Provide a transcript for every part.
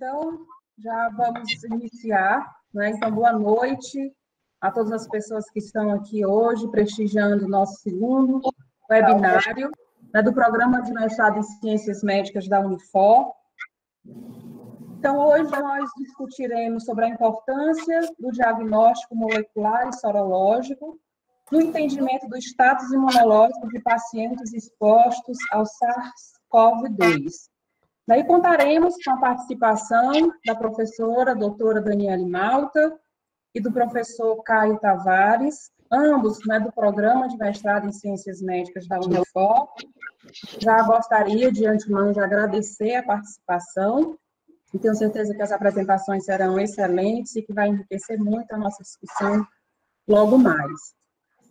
Então, já vamos iniciar, né? Então, boa noite a todas as pessoas que estão aqui hoje prestigiando o nosso segundo webinário, né, do Programa de Mestrado em Ciências Médicas da Unifor. Então, hoje nós discutiremos sobre a importância do diagnóstico molecular e sorológico no entendimento do status imunológico de pacientes expostos ao SARS-CoV-2. Daí contaremos com a participação da professora doutora Daniele Malta e do professor Caio Tavares, ambos, né, do Programa de Mestrado em Ciências Médicas da Unifor. Já gostaria, de antemão, de agradecer a participação, e tenho certeza que as apresentações serão excelentes e que vai enriquecer muito a nossa discussão logo mais.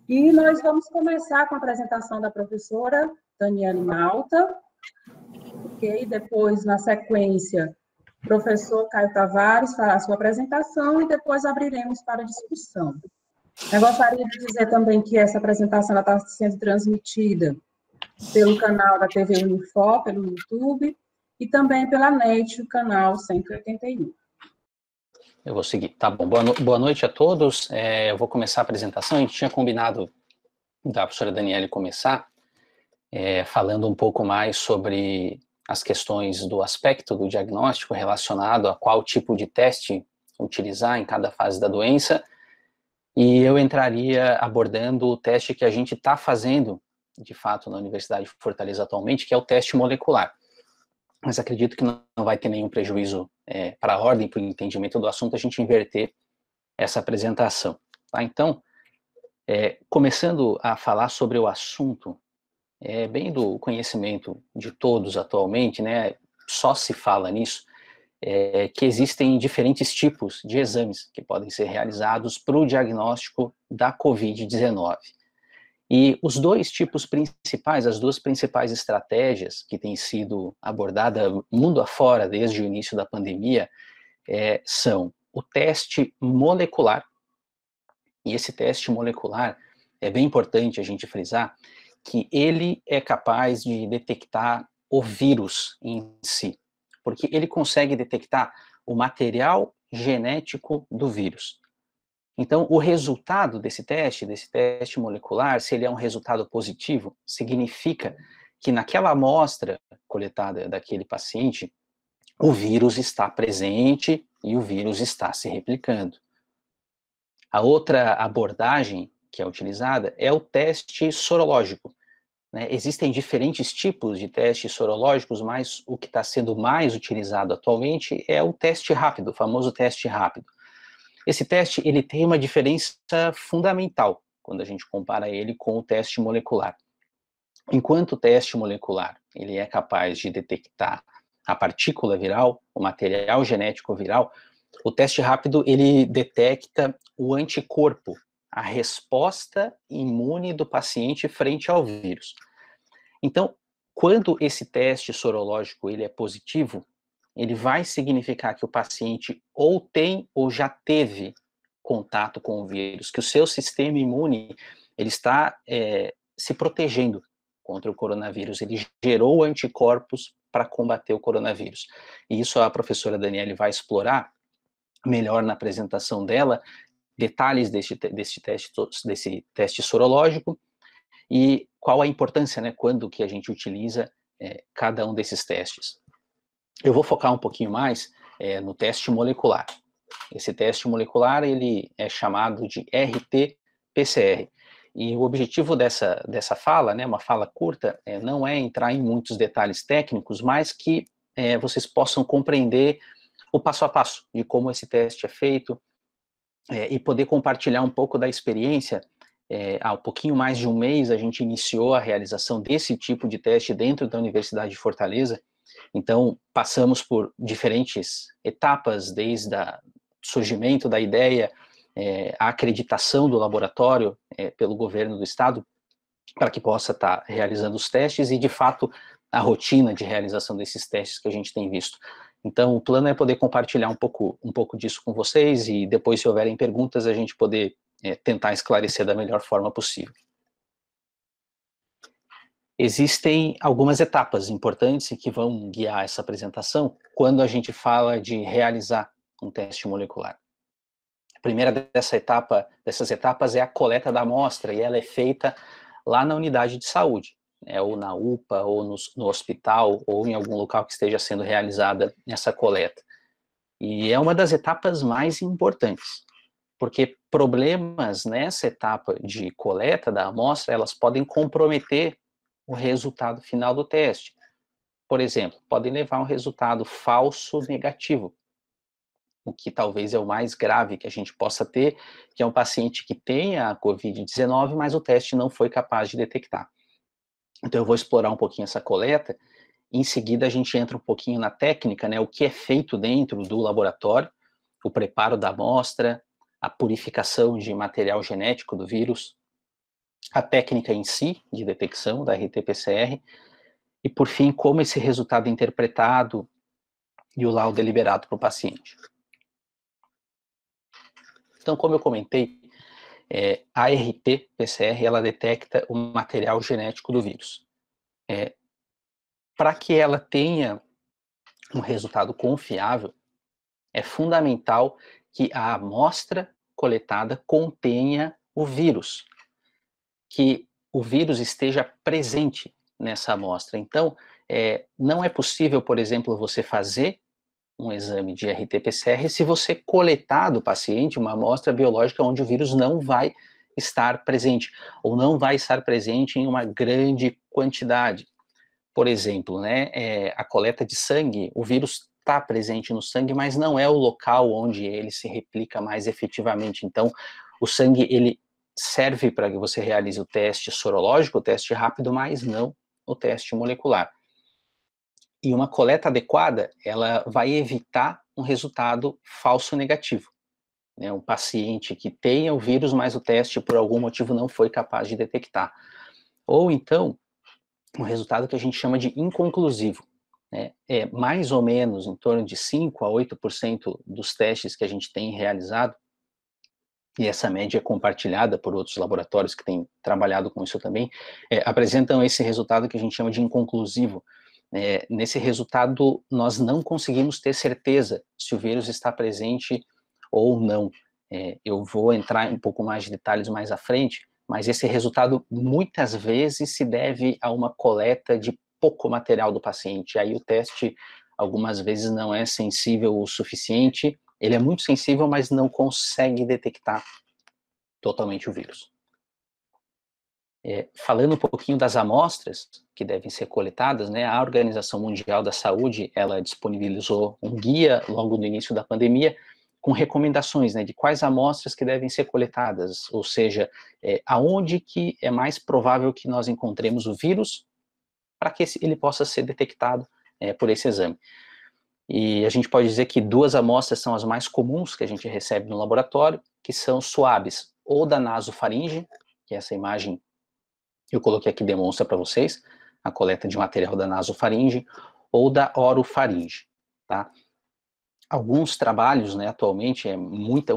E nós vamos começar com a apresentação da professora Daniele Malta, ok? Depois, na sequência, o professor Caio Tavares fará a sua apresentação e depois abriremos para discussão. Eu gostaria de dizer também que essa apresentação está sendo transmitida pelo canal da TV Unifor, pelo YouTube, e também pela NET, o canal 181. Eu vou seguir. Tá bom. Boa noite a todos. Eu vou começar a apresentação. A gente tinha combinado da professora Daniele começar falando um pouco mais sobre as questões do aspecto do diagnóstico relacionado a qual tipo de teste utilizar em cada fase da doença, e eu entraria abordando o teste que a gente está fazendo, de fato, na Universidade de Fortaleza atualmente, que é o teste molecular. Mas acredito que não vai ter nenhum prejuízo para a ordem, para o entendimento do assunto, a gente inverter essa apresentação. Tá? Então, começando a falar sobre o assunto, bem do conhecimento de todos atualmente, né, só se fala nisso, que existem diferentes tipos de exames que podem ser realizados para o diagnóstico da COVID-19. E os dois tipos principais, as duas principais estratégias que têm sido abordadas mundo afora desde o início da pandemia, são o teste molecular, e esse teste molecular, é bem importante a gente frisar, que ele é capaz de detectar o vírus em si, porque ele consegue detectar o material genético do vírus. Então, o resultado desse teste molecular, se ele é um resultado positivo, significa que naquela amostra coletada daquele paciente, o vírus está presente e o vírus está se replicando. A outra abordagem que é utilizada é o teste sorológico. Né? Existem diferentes tipos de testes sorológicos, mas o que está sendo mais utilizado atualmente é o teste rápido, o famoso teste rápido. Esse teste ele tem uma diferença fundamental quando a gente compara ele com o teste molecular. Enquanto o teste molecular ele é capaz de detectar a partícula viral, o material genético viral, o teste rápido ele detecta o anticorpo, a resposta imune do paciente frente ao vírus. Então, quando esse teste sorológico ele é positivo, ele vai significar que o paciente ou tem ou já teve contato com o vírus, que o seu sistema imune ele está se protegendo contra o coronavírus, ele gerou anticorpos para combater o coronavírus. E isso a professora Daniele vai explorar melhor na apresentação dela, detalhes desse teste sorológico e qual a importância, né, quando que a gente utiliza cada um desses testes. Eu vou focar um pouquinho mais no teste molecular. Esse teste molecular, ele é chamado de RT-PCR. E o objetivo dessa fala, né, uma fala curta, não é entrar em muitos detalhes técnicos, mas que vocês possam compreender o passo a passo de como esse teste é feito e poder compartilhar um pouco da experiência. Há um pouquinho mais de um mês, a gente iniciou a realização desse tipo de teste dentro da Universidade de Fortaleza. Então, passamos por diferentes etapas, desde o surgimento da ideia, a acreditação do laboratório pelo governo do estado, para que possa estar realizando os testes e, de fato, a rotina de realização desses testes que a gente tem visto. Então, o plano é poder compartilhar um pouco disso com vocês e depois, se houverem perguntas, a gente poder tentar esclarecer da melhor forma possível. Existem algumas etapas importantes e que vão guiar essa apresentação quando a gente fala de realizar um teste molecular. A primeira dessas etapas é a coleta da amostra, e ela é feita lá na unidade de saúde, né, ou na UPA, ou no hospital, ou em algum local que esteja sendo realizada essa coleta. E é uma das etapas mais importantes, porque problemas nessa etapa de coleta da amostra, elas podem comprometer o resultado final do teste. Por exemplo, podem levar a um resultado falso negativo, o que talvez é o mais grave que a gente possa ter, que é um paciente que tenha a COVID-19, mas o teste não foi capaz de detectar. Então eu vou explorar um pouquinho essa coleta, e em seguida a gente entra um pouquinho na técnica, né, o que é feito dentro do laboratório, o preparo da amostra, a purificação de material genético do vírus, a técnica em si de detecção da RT-PCR, e por fim, como esse resultado é interpretado e o laudo é liberado para o paciente. Então, como eu comentei, a RT-PCR, ela detecta o material genético do vírus. Para que ela tenha um resultado confiável, é fundamental que a amostra coletada contenha o vírus, que o vírus esteja presente nessa amostra. Então, não é possível, por exemplo, você fazer um exame de RT-PCR se você coletar do paciente uma amostra biológica onde o vírus não vai estar presente, ou não vai estar presente em uma grande quantidade. Por exemplo, né, a coleta de sangue, o vírus está presente no sangue, mas não é o local onde ele se replica mais efetivamente. Então, o sangue, ele serve para que você realize o teste sorológico, o teste rápido, mas não o teste molecular. E uma coleta adequada, ela vai evitar um resultado falso negativo. Né? Um paciente que tenha o vírus, mas o teste, por algum motivo, não foi capaz de detectar. Ou então, um resultado que a gente chama de inconclusivo. Né? É mais ou menos em torno de 5 a 8% dos testes que a gente tem realizado, e essa média é compartilhada por outros laboratórios que têm trabalhado com isso também, apresentam esse resultado que a gente chama de inconclusivo. Nesse resultado, nós não conseguimos ter certeza se o vírus está presente ou não. Eu vou entrar em um pouco mais de detalhes mais à frente, mas esse resultado muitas vezes se deve a uma coleta de pouco material do paciente. Aí o teste, algumas vezes, não é sensível o suficiente. Ele é muito sensível, mas não consegue detectar totalmente o vírus. Falando um pouquinho das amostras que devem ser coletadas, né, a Organização Mundial da Saúde, ela disponibilizou um guia logo no início da pandemia com recomendações, né, de quais amostras que devem ser coletadas, ou seja, aonde que é mais provável que nós encontremos o vírus para que ele possa ser detectado por esse exame. E a gente pode dizer que 2 amostras são as mais comuns que a gente recebe no laboratório, que são suaves, ou da nasofaringe, que é essa imagem eu coloquei aqui, demonstra para vocês, a coleta de material da nasofaringe, ou da orofaringe, tá? Alguns trabalhos, né, atualmente, o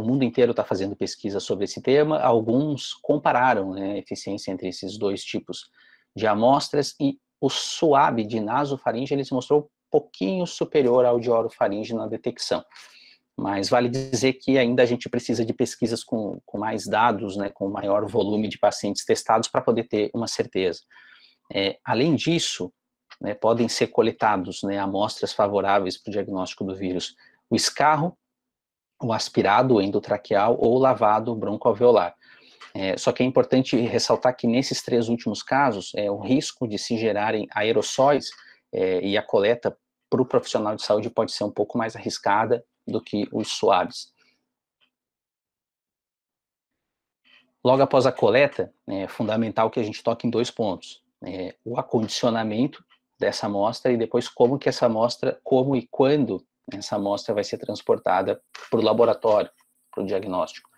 mundo inteiro está fazendo pesquisa sobre esse tema, alguns compararam, né, a eficiência entre esses 2 tipos de amostras, e o suave de nasofaringe, ele se mostrou um pouquinho superior ao de orofaringe na detecção. Mas vale dizer que ainda a gente precisa de pesquisas com mais dados, né, com maior volume de pacientes testados para poder ter uma certeza. Além disso, né, podem ser coletados, né, amostras favoráveis para o diagnóstico do vírus, o escarro, o aspirado endotraqueal ou o lavado broncoalveolar. Só que é importante ressaltar que nesses 3 últimos casos, o risco de se gerarem aerossóis e a coleta para o profissional de saúde pode ser um pouco mais arriscada do que os suaves. Logo após a coleta, é fundamental que a gente toque em 2 pontos. O acondicionamento dessa amostra e depois como que essa amostra, como e quando essa amostra vai ser transportada para o laboratório, para o diagnóstico.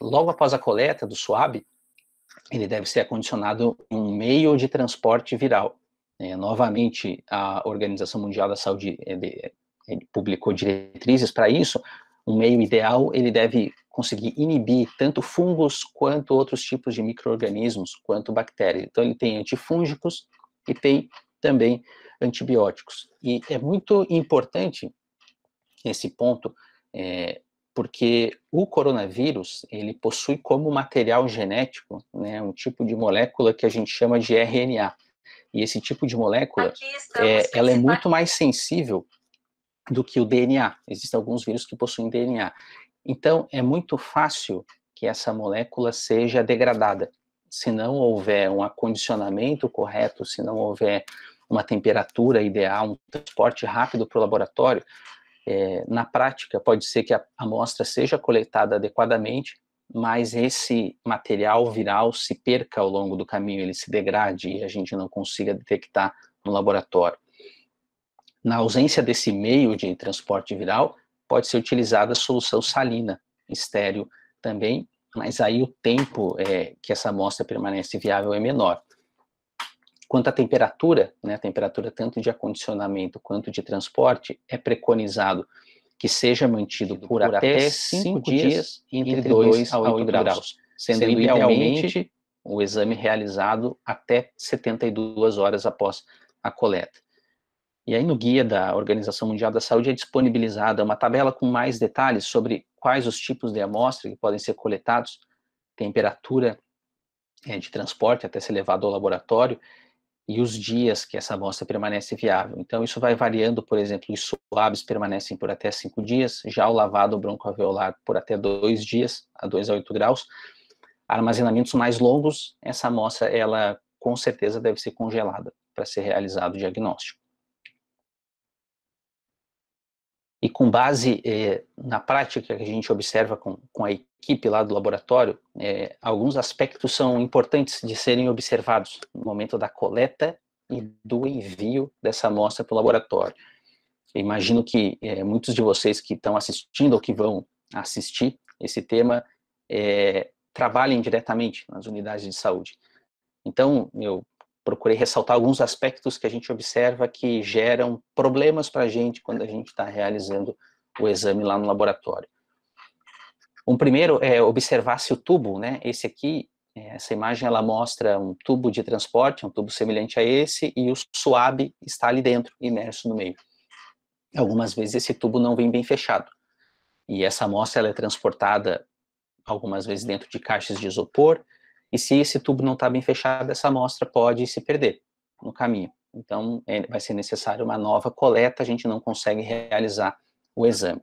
Logo após a coleta do swab, ele deve ser acondicionado em um meio de transporte viral. Novamente, a Organização Mundial da Saúde publicou diretrizes para isso. Um meio ideal, ele deve conseguir inibir tanto fungos quanto outros tipos de micro-organismos, quanto bactérias. Então, ele tem antifúngicos e tem também antibióticos. E é muito importante esse ponto, porque o coronavírus, ele possui como material genético, né, um tipo de molécula que a gente chama de RNA. E esse tipo de molécula, ela é muito mais sensível do que o DNA. Existem alguns vírus que possuem DNA. Então, é muito fácil que essa molécula seja degradada. Se não houver um acondicionamento correto, se não houver uma temperatura ideal, um transporte rápido para o laboratório, na prática, pode ser que a amostra seja coletada adequadamente, mas esse material viral se perca ao longo do caminho, ele se degrade e a gente não consiga detectar no laboratório. Na ausência desse meio de transporte viral, pode ser utilizada a solução salina, estéril também, mas aí o tempo que essa amostra permanece viável é menor. Quanto à temperatura, né, a temperatura tanto de acondicionamento quanto de transporte, é preconizado que seja mantido por até 5 dias entre 2 a 8 graus, sendo idealmente o exame realizado até 72 horas após a coleta. E aí no guia da Organização Mundial da Saúde é disponibilizada uma tabela com mais detalhes sobre quais os tipos de amostra que podem ser coletados, temperatura de transporte até ser levado ao laboratório, e os dias que essa amostra permanece viável. Então, isso vai variando, por exemplo, os swabs permanecem por até 5 dias, já o lavado broncoalveolar por até 2 dias, a 2 a 8 graus. Armazenamentos mais longos, essa amostra, ela com certeza deve ser congelada para ser realizado o diagnóstico. E com base na prática que a gente observa com a equipe lá do laboratório, alguns aspectos são importantes de serem observados no momento da coleta e do envio dessa amostra para o laboratório. Eu imagino que muitos de vocês que estão assistindo ou que vão assistir esse tema trabalhem diretamente nas unidades de saúde. Então, eu procurei ressaltar alguns aspectos que a gente observa que geram problemas para a gente quando a gente está realizando o exame lá no laboratório. Um primeiro é observar se o tubo, né, esse aqui, essa imagem ela mostra um tubo de transporte, um tubo semelhante a esse, e o swab está ali dentro, imerso no meio. Algumas vezes esse tubo não vem bem fechado, e essa amostra ela é transportada algumas vezes dentro de caixas de isopor, e se esse tubo não está bem fechado, essa amostra pode se perder no caminho. Então, vai ser necessário uma nova coleta, a gente não consegue realizar o exame.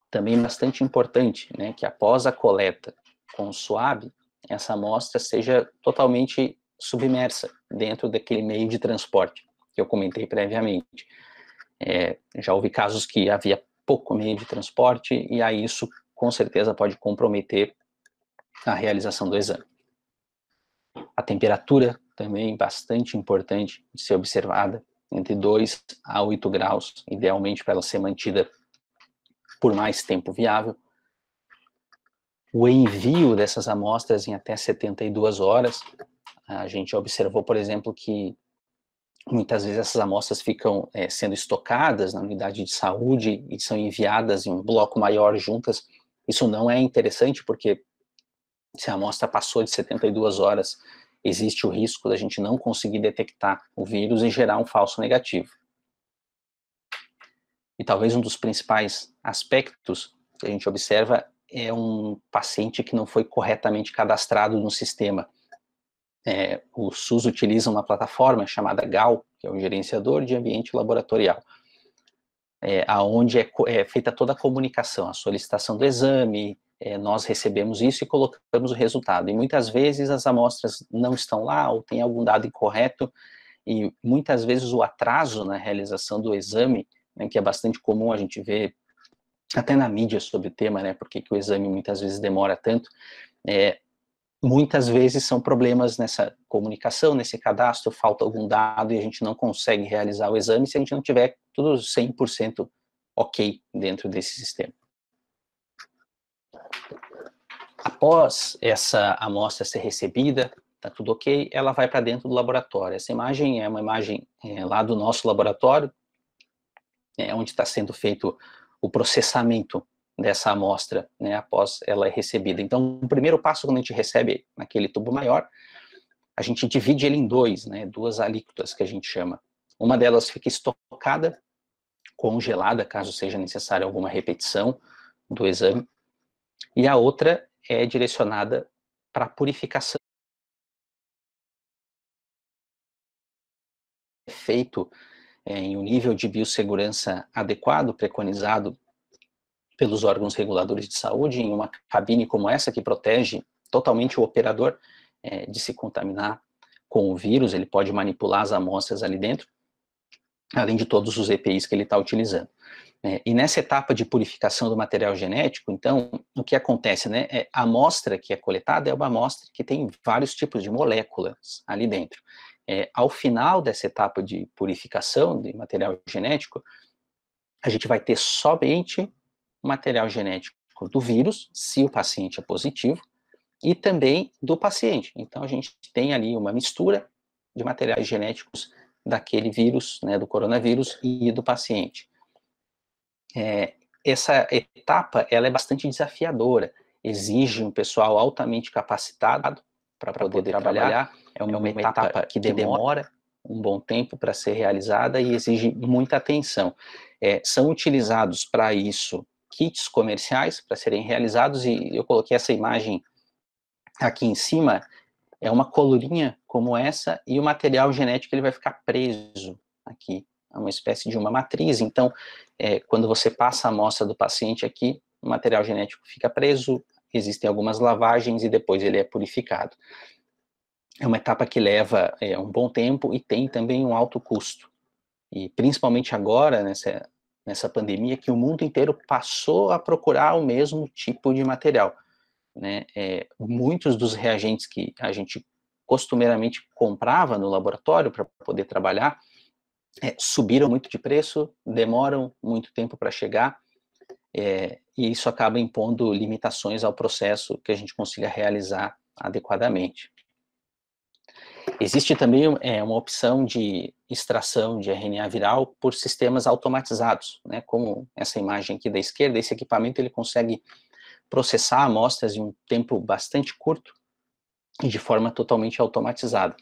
Também bastante importante, né, que após a coleta com o swab, essa amostra seja totalmente submersa dentro daquele meio de transporte que eu comentei previamente. Já houve casos que havia pouco meio de transporte, e aí isso com certeza pode comprometer a realização do exame. A temperatura também bastante importante de ser observada, entre 2 a 8 graus, idealmente para ela ser mantida por mais tempo viável. O envio dessas amostras em até 72 horas, a gente observou, por exemplo, que muitas vezes essas amostras ficam sendo estocadas na unidade de saúde e são enviadas em um bloco maior juntas. Isso não é interessante, porque se a amostra passou de 72 horas, existe o risco da gente não conseguir detectar o vírus e gerar um falso negativo. E talvez um dos principais aspectos que a gente observa é um paciente que não foi corretamente cadastrado no sistema. O SUS utiliza uma plataforma chamada GAL, que é o Gerenciador de Ambiente Laboratorial, aonde é feita toda a comunicação, a solicitação do exame, nós recebemos isso e colocamos o resultado. E muitas vezes as amostras não estão lá, ou tem algum dado incorreto, e muitas vezes o atraso na realização do exame, né, que é bastante comum a gente ver até na mídia sobre o tema, né, porque que o exame muitas vezes demora tanto, muitas vezes são problemas nessa comunicação, nesse cadastro, falta algum dado e a gente não consegue realizar o exame se a gente não tiver tudo 100% ok dentro desse sistema. Após essa amostra ser recebida, está tudo ok, ela vai para dentro do laboratório. Essa imagem é uma imagem lá do nosso laboratório, onde está sendo feito o processamento dessa amostra, né, após ela é recebida. Então, o primeiro passo, quando a gente recebe naquele tubo maior, a gente divide ele em dois, né, duas alíquotas que a gente chama. Uma delas fica estocada, congelada, caso seja necessária alguma repetição do exame, e a outra é direcionada para purificação. Feito em um nível de biossegurança adequado, preconizado pelos órgãos reguladores de saúde, em uma cabine como essa, que protege totalmente o operador de se contaminar com o vírus. Ele pode manipular as amostras ali dentro, além de todos os EPIs que ele está utilizando. E nessa etapa de purificação do material genético, então, o que acontece, né? A amostra que é coletada é uma amostra que tem vários tipos de moléculas ali dentro. Ao final dessa etapa de purificação de material genético, a gente vai ter somente material genético do vírus, se o paciente é positivo, e também do paciente. Então, a gente tem ali uma mistura de materiais genéticos daquele vírus, né, do coronavírus, e do paciente. Essa etapa, ela é bastante desafiadora, exige um pessoal altamente capacitado para poder trabalhar, é uma etapa que demora um bom tempo para ser realizada e exige muita atenção. São utilizados para isso kits comerciais para serem realizados, e eu coloquei essa imagem aqui em cima, é uma colurinha como essa, e o material genético ele vai ficar preso aqui, é uma espécie de uma matriz. Então, quando você passa a amostra do paciente aqui, o material genético fica preso, existem algumas lavagens e depois ele é purificado. É uma etapa que leva um bom tempo e tem também um alto custo. E principalmente agora, nessa pandemia, que o mundo inteiro passou a procurar o mesmo tipo de material, né? Muitos dos reagentes que a gente costumeiramente comprava no laboratório para poder trabalhar, subiram muito de preço, demoram muito tempo para chegar, e isso acaba impondo limitações ao processo que a gente consiga realizar adequadamente. Existe também uma opção de extração de RNA viral por sistemas automatizados, né, como essa imagem aqui da esquerda. Esse equipamento ele consegue processar amostras em um tempo bastante curto e de forma totalmente automatizada.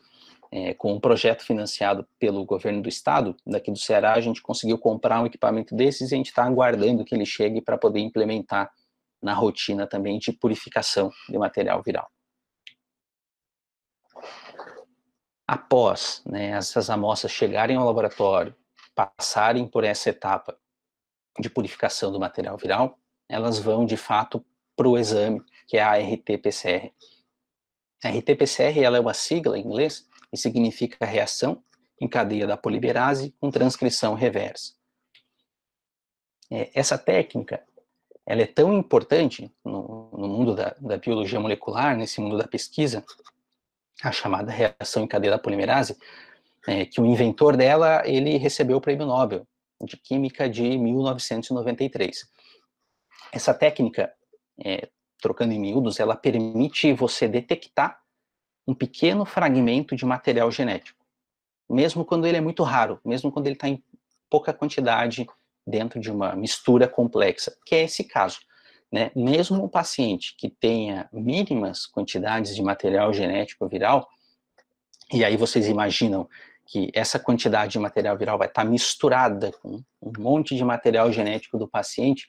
Com um projeto financiado pelo governo do estado, daqui do Ceará, a gente conseguiu comprar um equipamento desses e a gente está aguardando que ele chegue para poder implementar na rotina também de purificação de material viral. Após, né, essas amostras chegarem ao laboratório, passarem por essa etapa de purificação do material viral, elas vão, de fato, para o exame, que é a RT-PCR. A RT-PCR ela é uma sigla em inglês e significa reação em cadeia da polimerase com transcrição reversa. Essa técnica ela é tão importante no mundo da biologia molecular, nesse mundo da pesquisa, a chamada reação em cadeia da polimerase, que o inventor dela ele recebeu o Prêmio Nobel de Química de 1993. Essa técnica, trocando em miúdos, ela permite você detectar um pequeno fragmento de material genético, mesmo quando ele é muito raro, mesmo quando ele está em pouca quantidade dentro de uma mistura complexa, que é esse caso, né? Mesmo um paciente que tenha mínimas quantidades de material genético viral, e aí vocês imaginam que essa quantidade de material viral vai estar misturada com um monte de material genético do paciente,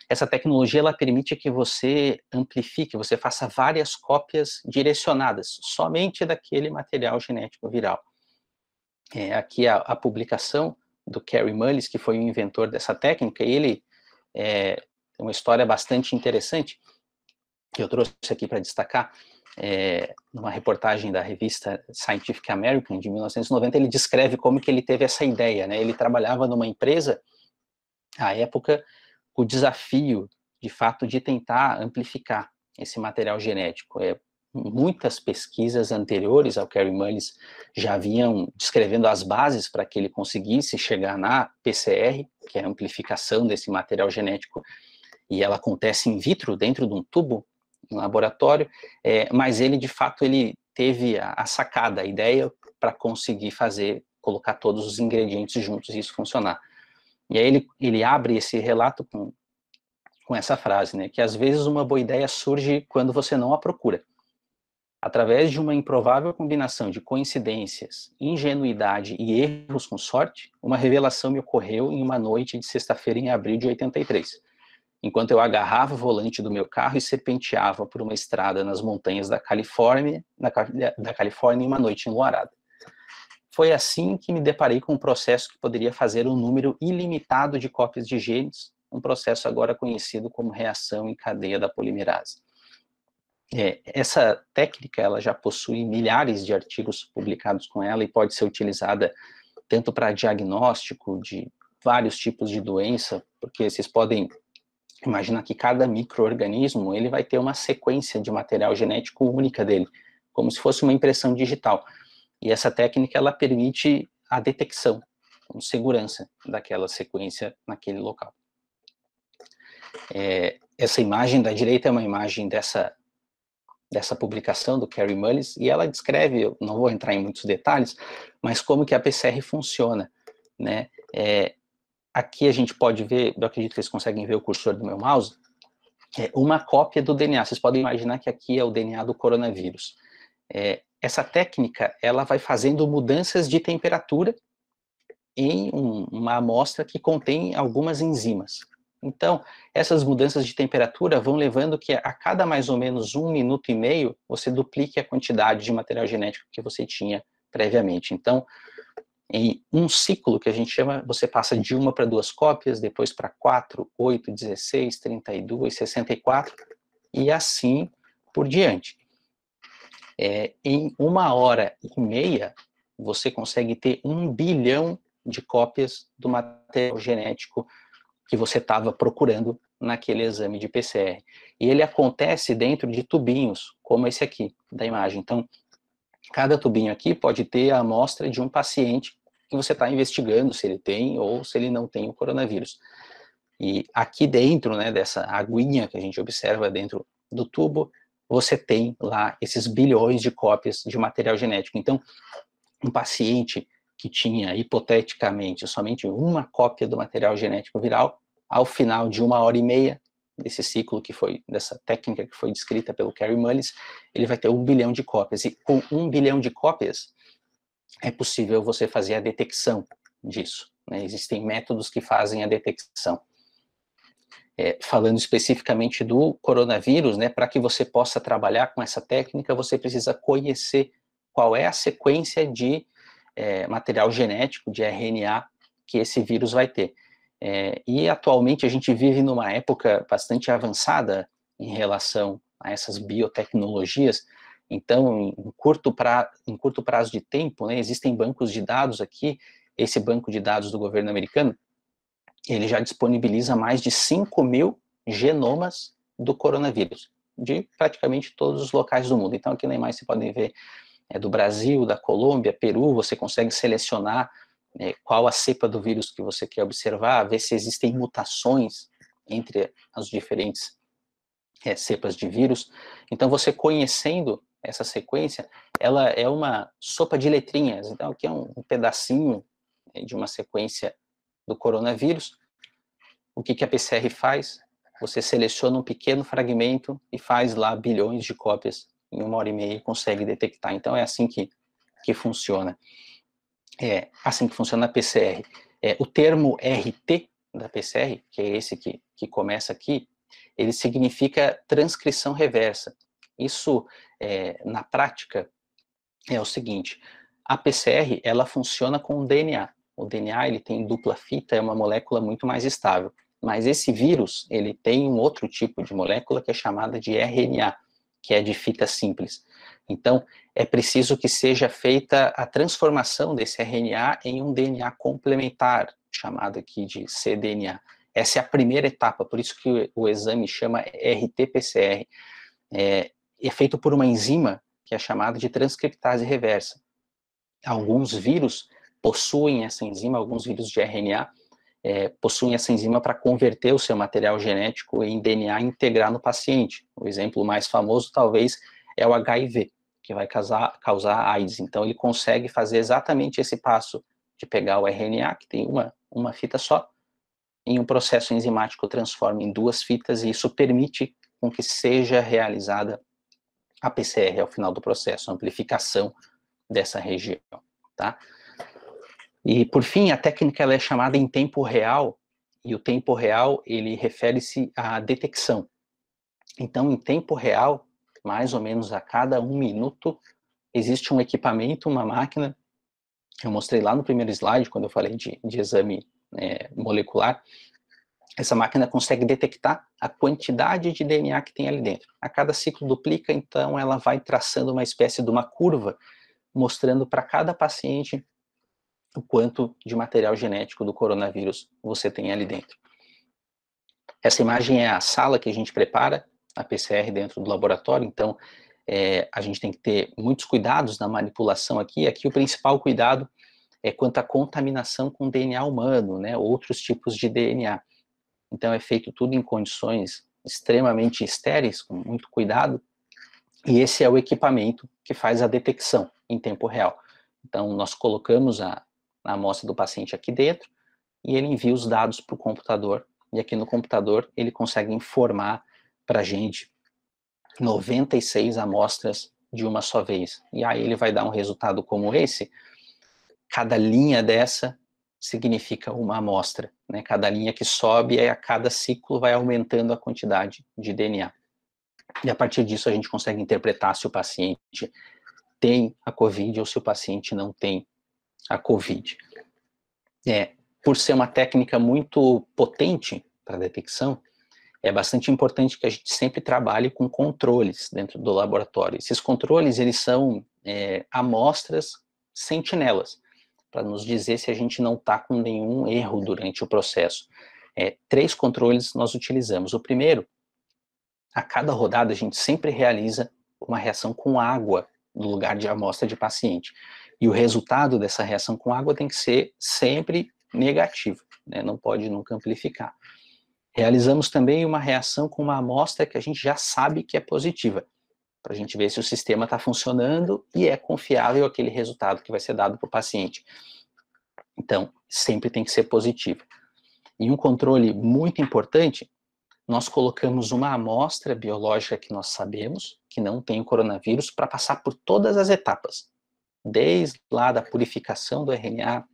essa tecnologia ela permite que você amplifique, você faça várias cópias direcionadas, somente daquele material genético viral. Aqui a publicação do Kary Mullis, que foi o inventor dessa técnica, e ele tem uma história bastante interessante, que eu trouxe aqui para destacar, numa reportagem da revista Scientific American, de 1990, ele descreve como que ele teve essa ideia, né? Ele trabalhava numa empresa, à época, o desafio, de fato, de tentar amplificar esse material genético. Muitas pesquisas anteriores ao Kary Mullis já vinham descrevendo as bases para que ele conseguisse chegar na PCR, que é a amplificação desse material genético, e ela acontece in vitro, dentro de um tubo, no laboratório, mas ele, de fato, ele teve a sacada, a ideia para conseguir colocar todos os ingredientes juntos e isso funcionar. E aí ele abre esse relato com essa frase, né, que às vezes uma boa ideia surge quando você não a procura. através de uma improvável combinação de coincidências, ingenuidade e erros com sorte, uma revelação me ocorreu em uma noite de sexta-feira em abril de 83, enquanto eu agarrava o volante do meu carro e serpenteava por uma estrada nas montanhas da Califórnia em uma noite enluarada. Foi assim que me deparei com um processo que poderia fazer um número ilimitado de cópias de genes, um processo agora conhecido como reação em cadeia da polimerase. Essa técnica ela já possui milhares de artigos publicados com ela e pode ser utilizada tanto para diagnóstico de vários tipos de doença, porque vocês podem imaginar que cada micro-organismo ele vai ter uma sequência de material genético única dele, como se fosse uma impressão digital. E essa técnica ela permite a detecção com segurança daquela sequência naquele local. Essa imagem da direita é uma imagem dessa publicação do Kary Mullis, e ela descreve, eu não vou entrar em muitos detalhes, mas como que a PCR funciona, né? Aqui a gente pode ver, eu acredito que vocês conseguem ver o cursor do meu mouse, uma cópia do DNA. Vocês podem imaginar que aqui é o DNA do coronavírus. Essa técnica, ela vai fazendo mudanças de temperatura em uma amostra que contém algumas enzimas. Então, essas mudanças de temperatura vão levando que a cada mais ou menos 1 minuto e meio, você duplique a quantidade de material genético que você tinha previamente. Então, em um ciclo que a gente chama, você passa de 1 para 2 cópias, depois para 4, 8, 16, 32, 64, e assim por diante. Em 1h30, você consegue ter 1 bilhão de cópias do material genético que você estava procurando naquele exame de PCR. E ele acontece dentro de tubinhos, como esse aqui, da imagem. Então, cada tubinho aqui pode ter a amostra de um paciente que você está investigando se ele tem ou se ele não tem o coronavírus. E aqui dentro, né, dessa aguinha que a gente observa dentro do tubo, você tem lá esses bilhões de cópias de material genético. Então, um paciente que tinha, hipoteticamente, somente 1 cópia do material genético viral, ao final de 1h30 desse ciclo que foi, dessa técnica que foi descrita pelo Kary Mullis, ele vai ter 1 bilhão de cópias. E com 1 bilhão de cópias, é possível você fazer a detecção disso, né? Existem métodos que fazem a detecção. Falando especificamente do coronavírus, né, para que você possa trabalhar com essa técnica, você precisa conhecer qual é a sequência de material genético, de RNA, que esse vírus vai ter. E atualmente a gente vive numa época bastante avançada em relação a essas biotecnologias. Então, em curto prazo de tempo, né, existem bancos de dados aqui. Esse banco de dados do governo americano, ele já disponibiliza mais de 5.000 genomas do coronavírus, de praticamente todos os locais do mundo. Então, aqui na imagem você pode ver do Brasil, da Colômbia, Peru, você consegue selecionar qual a cepa do vírus que você quer observar, ver se existem mutações entre as diferentes cepas de vírus. Então, você conhecendo essa sequência, ela é uma sopa de letrinhas. Então, aqui é um pedacinho de uma sequência do coronavírus. O que a PCR faz? Você seleciona um pequeno fragmento e faz lá bilhões de cópias em 1h30 e consegue detectar. Então, é assim que funciona. Assim que funciona a PCR. O termo RT da PCR, que é esse que começa aqui, ele significa transcrição reversa. Isso, na prática, é o seguinte: a PCR, ela funciona com o DNA. O DNA, ele tem dupla fita, é uma molécula muito mais estável. Mas esse vírus, ele tem um outro tipo de molécula que é chamada de RNA, que é de fita simples. Então, é preciso que seja feita a transformação desse RNA em um DNA complementar, chamado aqui de cDNA. Essa é a primeira etapa, por isso que o exame chama RT-PCR. É feito por uma enzima que é chamada de transcriptase reversa. Alguns vírus possuem essa enzima, alguns vírus de RNA possuem essa enzima para converter o seu material genético em DNA e integrar no paciente. O exemplo mais famoso, talvez, é o HIV, que vai causar AIDS. Então, ele consegue fazer exatamente esse passo de pegar o RNA, que tem uma fita só, em um processo enzimático transforma em 2 fitas, e isso permite com que seja realizada a PCR ao final do processo, a amplificação dessa região, tá? E, por fim, a técnica ela é chamada em tempo real, e o tempo real, ele refere-se à detecção. Então, em tempo real, mais ou menos a cada 1 minuto, existe um equipamento, uma máquina, eu mostrei lá no primeiro slide, quando eu falei de exame molecular, essa máquina consegue detectar a quantidade de DNA que tem ali dentro. A cada ciclo duplica, então ela vai traçando uma espécie de uma curva, mostrando para cada paciente o quanto de material genético do coronavírus você tem ali dentro. Essa imagem é a sala que a gente prepara a PCR dentro do laboratório, então a gente tem que ter muitos cuidados na manipulação aqui. Aqui o principal cuidado é quanto à contaminação com DNA humano, né, outros tipos de DNA. Então é feito tudo em condições extremamente estéreis, com muito cuidado, e esse é o equipamento que faz a detecção em tempo real. Então nós colocamos a amostra do paciente aqui dentro, e ele envia os dados para o computador, e aqui no computador ele consegue informar para a gente 96 amostras de uma só vez. E aí ele vai dar um resultado como esse. Cada linha dessa significa uma amostra, né? Cada linha que sobe, a cada ciclo vai aumentando a quantidade de DNA. E a partir disso a gente consegue interpretar se o paciente tem a COVID ou se o paciente não tem a COVID. Por ser uma técnica muito potente para detecção, é bastante importante que a gente sempre trabalhe com controles dentro do laboratório. Esses controles, eles são amostras sentinelas, para nos dizer se a gente não está com nenhum erro durante o processo. 3 controles nós utilizamos. O primeiro, a cada rodada a gente sempre realiza uma reação com água no lugar de amostra de paciente. E o resultado dessa reação com água tem que ser sempre negativo, né? Não pode nunca amplificar. Realizamos também uma reação com uma amostra que a gente já sabe que é positiva, para a gente ver se o sistema está funcionando e é confiável aquele resultado que vai ser dado para o paciente. Então, sempre tem que ser positivo. E um controle muito importante, nós colocamos uma amostra biológica que nós sabemos que não tem o coronavírus para passar por todas as etapas, desde lá da purificação do RNA,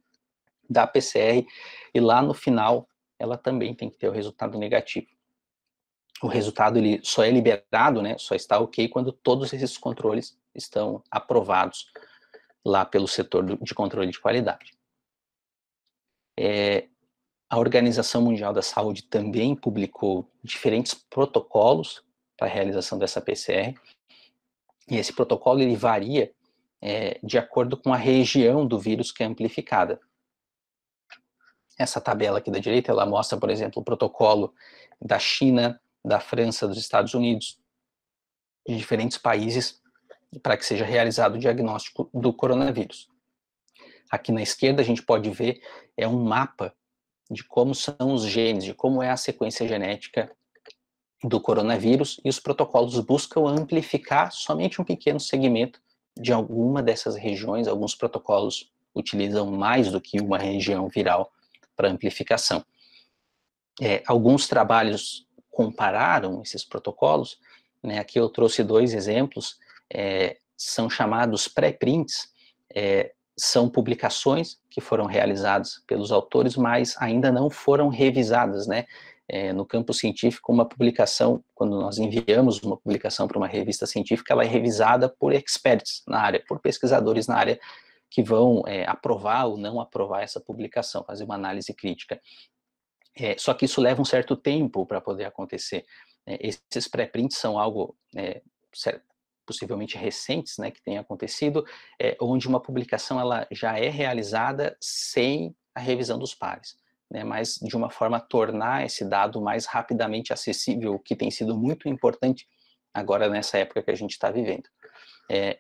da PCR, e lá no final ela também tem que ter o resultado negativo. O resultado ele só é liberado, né, só está ok quando todos esses controles estão aprovados lá pelo setor de controle de qualidade. A Organização Mundial da Saúde também publicou diferentes protocolos para a realização dessa PCR, e esse protocolo ele varia de acordo com a região do vírus que é amplificada. Essa tabela aqui da direita, ela mostra, por exemplo, o protocolo da China, da França, dos Estados Unidos, de diferentes países, para que seja realizado o diagnóstico do coronavírus. Aqui na esquerda a gente pode ver um mapa de como são os genes, de como é a sequência genética do coronavírus, e os protocolos buscam amplificar somente um pequeno segmento de alguma dessas regiões. Alguns protocolos utilizam mais do que uma região viral para amplificação. Alguns trabalhos compararam esses protocolos, né? Aqui eu trouxe 2 exemplos, são chamados pré-prints, são publicações que foram realizadas pelos autores, mas ainda não foram revisadas, né? No campo científico, uma publicação, quando nós enviamos uma publicação para uma revista científica, ela é revisada por experts na área, por pesquisadores na área, que vão aprovar ou não aprovar essa publicação, fazer uma análise crítica. Só que isso leva um certo tempo para poder acontecer. Esses pré-prints são algo possivelmente recentes, né, que tem acontecido, onde uma publicação ela já é realizada sem a revisão dos pares, né, mas de uma forma a tornar esse dado mais rapidamente acessível, o que tem sido muito importante agora nessa época que a gente está vivendo.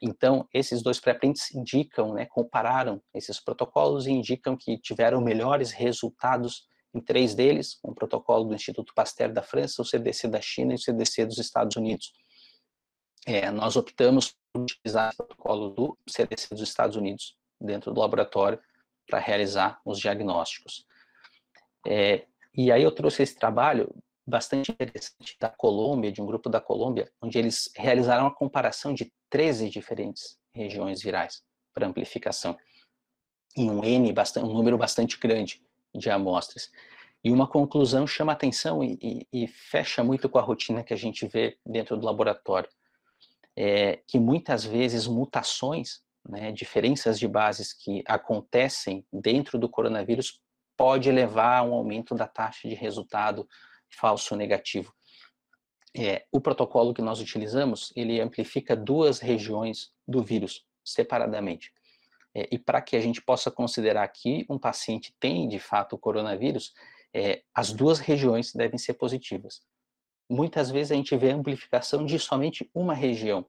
Então, esses 2 pré-prints indicam, né, compararam esses protocolos e indicam que tiveram melhores resultados em 3 deles, com o protocolo do Instituto Pasteur da França, o CDC da China e o CDC dos Estados Unidos. Nós optamos por utilizar o protocolo do CDC dos Estados Unidos dentro do laboratório para realizar os diagnósticos. E aí eu trouxe esse trabalho bastante interessante da Colômbia, de um grupo da Colômbia, onde eles realizaram a comparação de 13 diferentes regiões virais para amplificação, em um número bastante grande de amostras. E uma conclusão chama atenção e fecha muito com a rotina que a gente vê dentro do laboratório, que muitas vezes mutações, né, diferenças de bases que acontecem dentro do coronavírus pode levar a um aumento da taxa de resultado falso negativo. O protocolo que nós utilizamos, ele amplifica 2 regiões do vírus separadamente. E para que a gente possa considerar que um paciente tem, de fato, o coronavírus, as 2 regiões devem ser positivas. Muitas vezes a gente vê amplificação de somente uma região.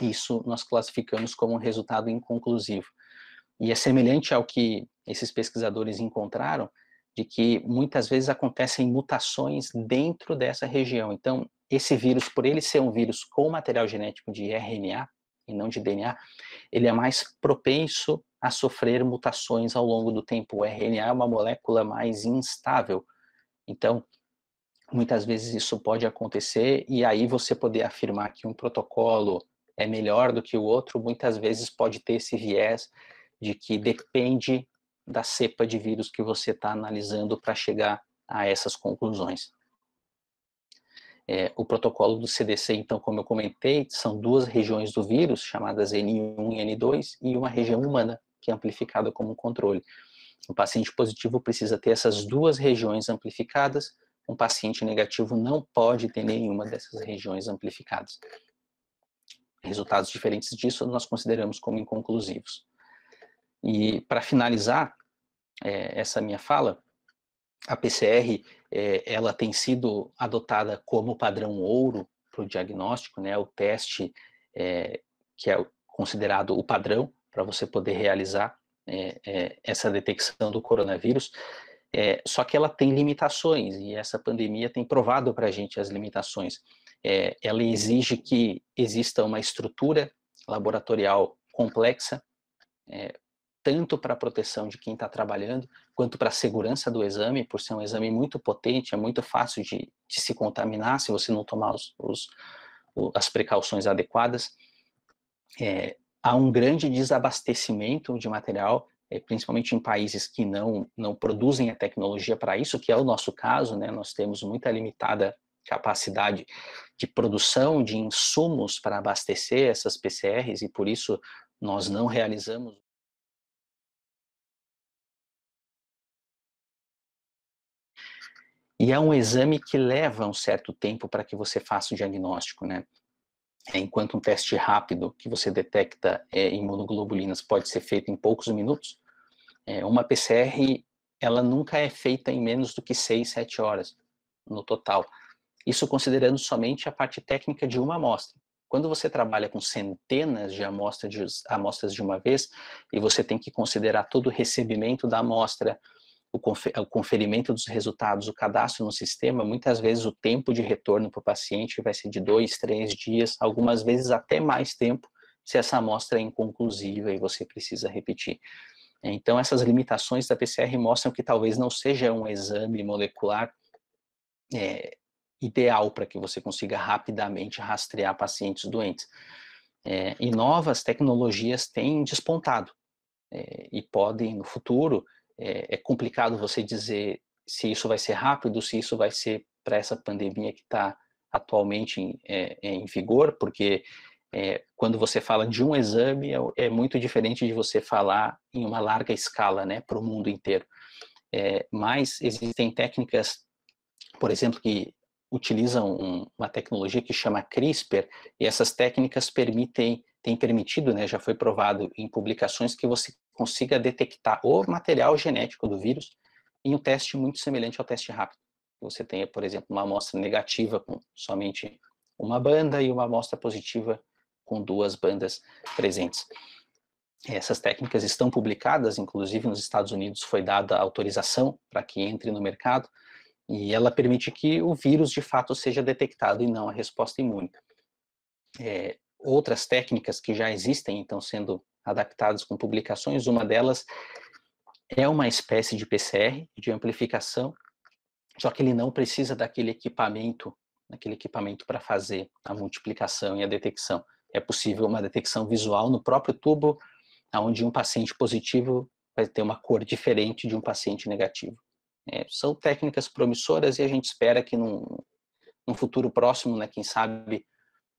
Isso nós classificamos como um resultado inconclusivo. E é semelhante ao que esses pesquisadores encontraram, de que muitas vezes acontecem mutações dentro dessa região. Então, esse vírus, por ele ser um vírus com material genético de RNA e não de DNA, ele é mais propenso a sofrer mutações ao longo do tempo. O RNA é uma molécula mais instável. Então, muitas vezes isso pode acontecer, e aí você poder afirmar que um protocolo é melhor do que o outro, muitas vezes pode ter esse viés de que depende da cepa de vírus que você está analisando para chegar a essas conclusões. O protocolo do CDC, então, como eu comentei, são 2 regiões do vírus, chamadas N1 e N2, e uma região humana, que é amplificada como controle. O paciente positivo precisa ter essas 2 regiões amplificadas, um paciente negativo não pode ter nenhuma dessas regiões amplificadas. Resultados diferentes disso nós consideramos como inconclusivos. E para finalizar essa minha fala, a PCR ela tem sido adotada como padrão ouro para o diagnóstico, né? O teste que é considerado o padrão para você poder realizar essa detecção do coronavírus. Só que ela tem limitações, e essa pandemia tem provado para a gente as limitações. Ela exige que exista uma estrutura laboratorial complexa, tanto para a proteção de quem está trabalhando, quanto para a segurança do exame, por ser um exame muito potente, é muito fácil de se contaminar se você não tomar as precauções adequadas. Há um grande desabastecimento de material, principalmente em países que não produzem a tecnologia para isso, que é o nosso caso, né? Nós temos muita limitada capacidade de produção de insumos para abastecer essas PCRs, e por isso nós não realizamos. E é um exame que leva um certo tempo para que você faça o diagnóstico, né? Enquanto um teste rápido que você detecta imunoglobulinas pode ser feito em poucos minutos, uma PCR, ela nunca é feita em menos do que 6, 7 horas no total. Isso considerando somente a parte técnica de uma amostra. Quando você trabalha com centenas de amostras de uma vez, e você tem que considerar todo o recebimento da amostra, o conferimento dos resultados, o cadastro no sistema, muitas vezes o tempo de retorno para o paciente vai ser de 2, 3 dias, algumas vezes até mais tempo, se essa amostra é inconclusiva e você precisa repetir. Então, essas limitações da PCR mostram que talvez não seja um exame molecular ideal para que você consiga rapidamente rastrear pacientes doentes. E novas tecnologias têm despontado, e podem, no futuro, é complicado você dizer se isso vai ser rápido, se isso vai ser para essa pandemia que está atualmente em vigor, porque quando você fala de um exame, é muito diferente de você falar em uma larga escala, né, para o mundo inteiro. Mas existem técnicas, por exemplo, que utilizam uma tecnologia que chama CRISPR, e essas técnicas têm permitido, né, já foi provado em publicações, que você consiga detectar o material genético do vírus em um teste muito semelhante ao teste rápido. Você tenha, por exemplo, uma amostra negativa com somente uma banda e uma amostra positiva com 2 bandas presentes. Essas técnicas estão publicadas, inclusive nos Estados Unidos foi dada autorização para que entre no mercado, e ela permite que o vírus de fato seja detectado e não a resposta imune. Outras técnicas que já existem, estão sendo adaptadas com publicações, uma delas é uma espécie de PCR, de amplificação, só que ele não precisa daquele equipamento para fazer a multiplicação e a detecção. É possível uma detecção visual no próprio tubo, onde um paciente positivo vai ter uma cor diferente de um paciente negativo. São técnicas promissoras e a gente espera que num futuro próximo, né, quem sabe,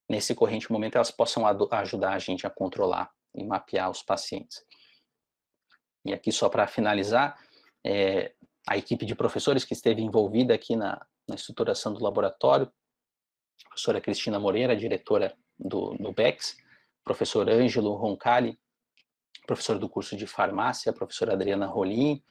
nesse corrente momento, elas possam ajudar a gente a controlar e mapear os pacientes. E aqui, só para finalizar, a equipe de professores que esteve envolvida aqui na estruturação do laboratório, a professora Cristina Moreira, diretora do BEX, professor Ângelo Roncalli, professor do curso de farmácia, a professora Adriana Rolim,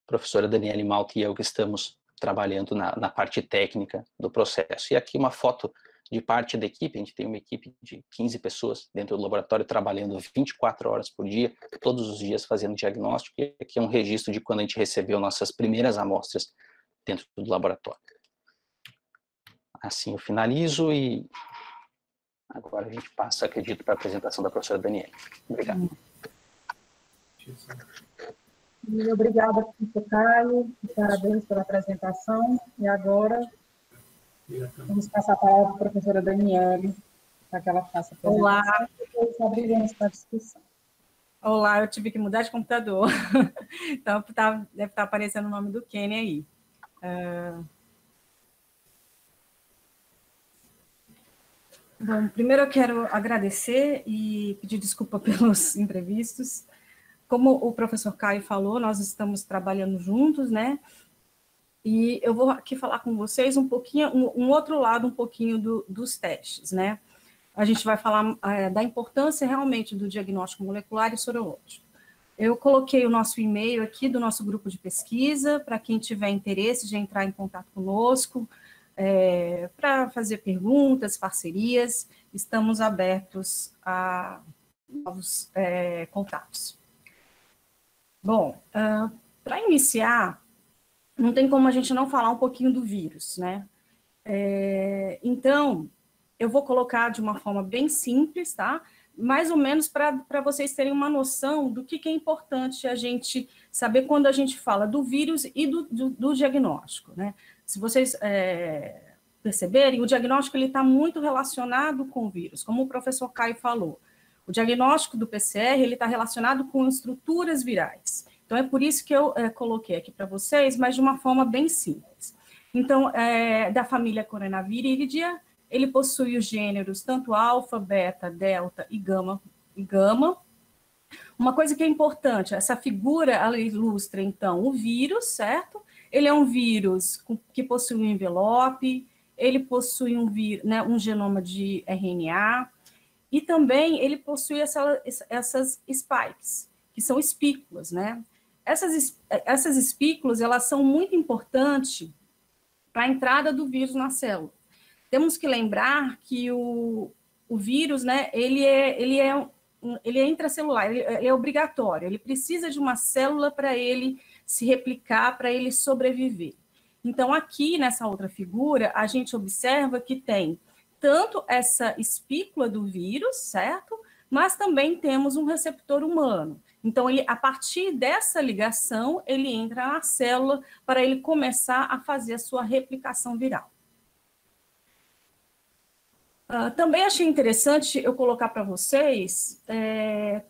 professora Daniele Malta e eu, que estamos trabalhando na parte técnica do processo. E aqui uma foto de parte da equipe. A gente tem uma equipe de 15 pessoas dentro do laboratório, trabalhando 24 horas por dia, todos os dias fazendo diagnóstico, e aqui é um registro de quando a gente recebeu nossas primeiras amostras dentro do laboratório. Assim eu finalizo e agora a gente passa, acredito, para a apresentação da professora Daniele. Obrigado. Obrigada, professor Caio, parabéns pela apresentação. E agora, vamos passar a palavra para a professora Daniele, para que ela faça a apresentação. Olá. E depois abriremos para a discussão. Olá, eu tive que mudar de computador, então deve estar aparecendo o nome do Kenny aí. Bom, primeiro eu quero agradecer e pedir desculpa pelos imprevistos. Como o professor Caio falou, nós estamos trabalhando juntos, né? E eu vou aqui falar com vocês um pouquinho, um outro lado, um pouquinho dos testes, né? A gente vai falar da importância realmente do diagnóstico molecular e sorológico. Eu coloquei o nosso e-mail aqui do nosso grupo de pesquisa, para quem tiver interesse de entrar em contato conosco, para fazer perguntas, parcerias, estamos abertos a novos contatos. Bom, para iniciar, não tem como a gente não falar um pouquinho do vírus, né? Então, eu vou colocar de uma forma bem simples, tá? Mais ou menos para vocês terem uma noção do que é importante a gente saber quando a gente fala do vírus e do diagnóstico, né? Se vocês perceberem, o diagnóstico está muito relacionado com o vírus, como o professor Caio falou. O diagnóstico do PCR está relacionado com estruturas virais. Então, é por isso que eu coloquei aqui para vocês, mas de uma forma bem simples. Então, da família Coronaviridae, ele possui os gêneros tanto alfa, beta, delta e gama. Uma coisa que é importante, essa figura, ela ilustra, então, o vírus, certo? Ele é um vírus que possui um envelope, ele possui um genoma de RNA, e também ele possui essas spikes, que são espículas, né? Essas espículas, elas são muito importantes para a entrada do vírus na célula. Temos que lembrar que o vírus, né, ele é intracelular, ele é obrigatório, ele precisa de uma célula para ele se replicar, para ele sobreviver. Então, aqui nessa outra figura, a gente observa que tem tanto essa espícula do vírus, certo? Mas também temos um receptor humano. Então, a partir dessa ligação, ele entra na célula para ele começar a fazer a sua replicação viral. Também achei interessante eu colocar para vocês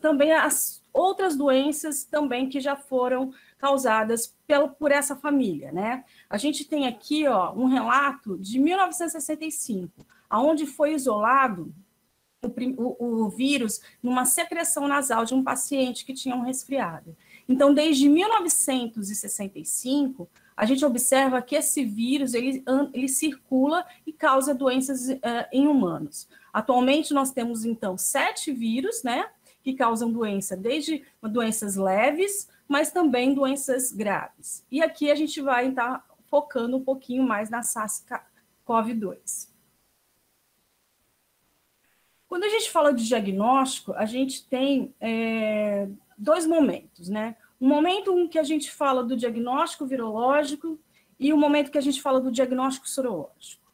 também as outras doenças também que já foram causadas por essa família, né? A gente tem aqui, ó, um relato de 1965, onde foi isolado o vírus numa secreção nasal de um paciente que tinha um resfriado. Então, desde 1965, a gente observa que esse vírus, ele circula e causa doenças em humanos. Atualmente, nós temos, então, 7 vírus, né, que causam doença, desde doenças leves, mas também doenças graves. E aqui a gente vai estar focando um pouquinho mais na SARS-CoV-2. Quando a gente fala de diagnóstico, a gente tem 2 momentos, né? Um momento em que a gente fala do diagnóstico virológico e o momento que a gente fala do diagnóstico sorológico.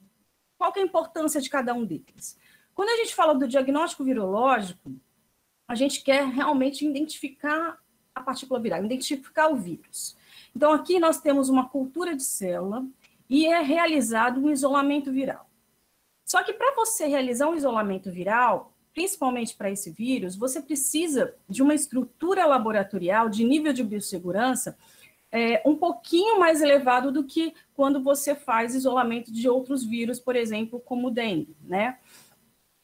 Qual que é a importância de cada um deles? Quando a gente fala do diagnóstico virológico, a gente quer realmente identificar a partícula viral, identificar o vírus. Então, aqui nós temos uma cultura de célula e é realizado um isolamento viral. Só que para você realizar um isolamento viral, principalmente para esse vírus, você precisa de uma estrutura laboratorial de nível de biossegurança um pouquinho mais elevado do que quando você faz isolamento de outros vírus, por exemplo, como o dengue, né?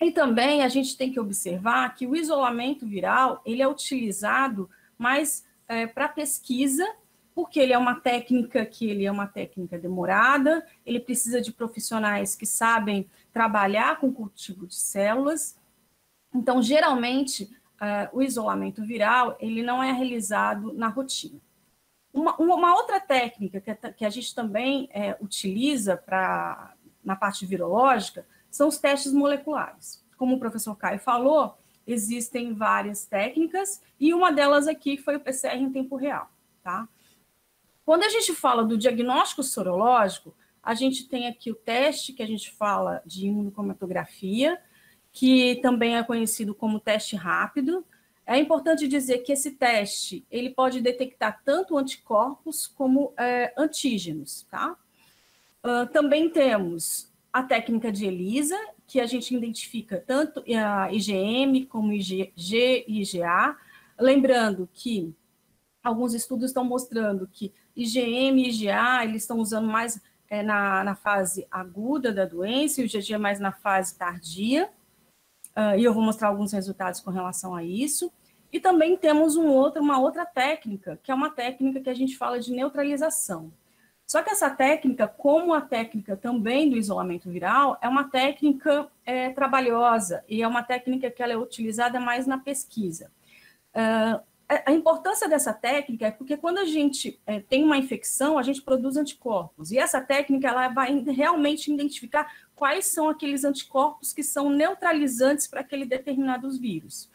E também a gente tem que observar que o isolamento viral, ele é utilizado mais para pesquisa, porque ele é uma técnica demorada, ele precisa de profissionais que sabem trabalhar com cultivo de células. Então, geralmente, o isolamento viral, ele não é realizado na rotina. Uma outra técnica que a gente também utiliza na parte virológica são os testes moleculares. Como o professor Caio falou, existem várias técnicas, e uma delas aqui foi o PCR em tempo real, tá? Quando a gente fala do diagnóstico sorológico, a gente tem aqui o teste que a gente fala de imunocromatografia, que também é conhecido como teste rápido. É importante dizer que esse teste, ele pode detectar tanto anticorpos como antígenos, tá? Também temos a técnica de ELISA, que a gente identifica tanto a IgM como IgG e IgA, lembrando que alguns estudos estão mostrando que IgM e IgA, eles estão usando mais na fase aguda da doença, e o IgG mais na fase tardia, e eu vou mostrar alguns resultados com relação a isso. E também temos uma outra técnica, que é uma técnica que a gente fala de neutralização. Só que essa técnica, como a técnica também do isolamento viral, é uma técnica trabalhosa, e é uma técnica que ela é utilizada mais na pesquisa. A importância dessa técnica é porque quando a gente tem uma infecção, a gente produz anticorpos, e essa técnica ela vai realmente identificar quais são aqueles anticorpos que são neutralizantes para aquele determinado vírus.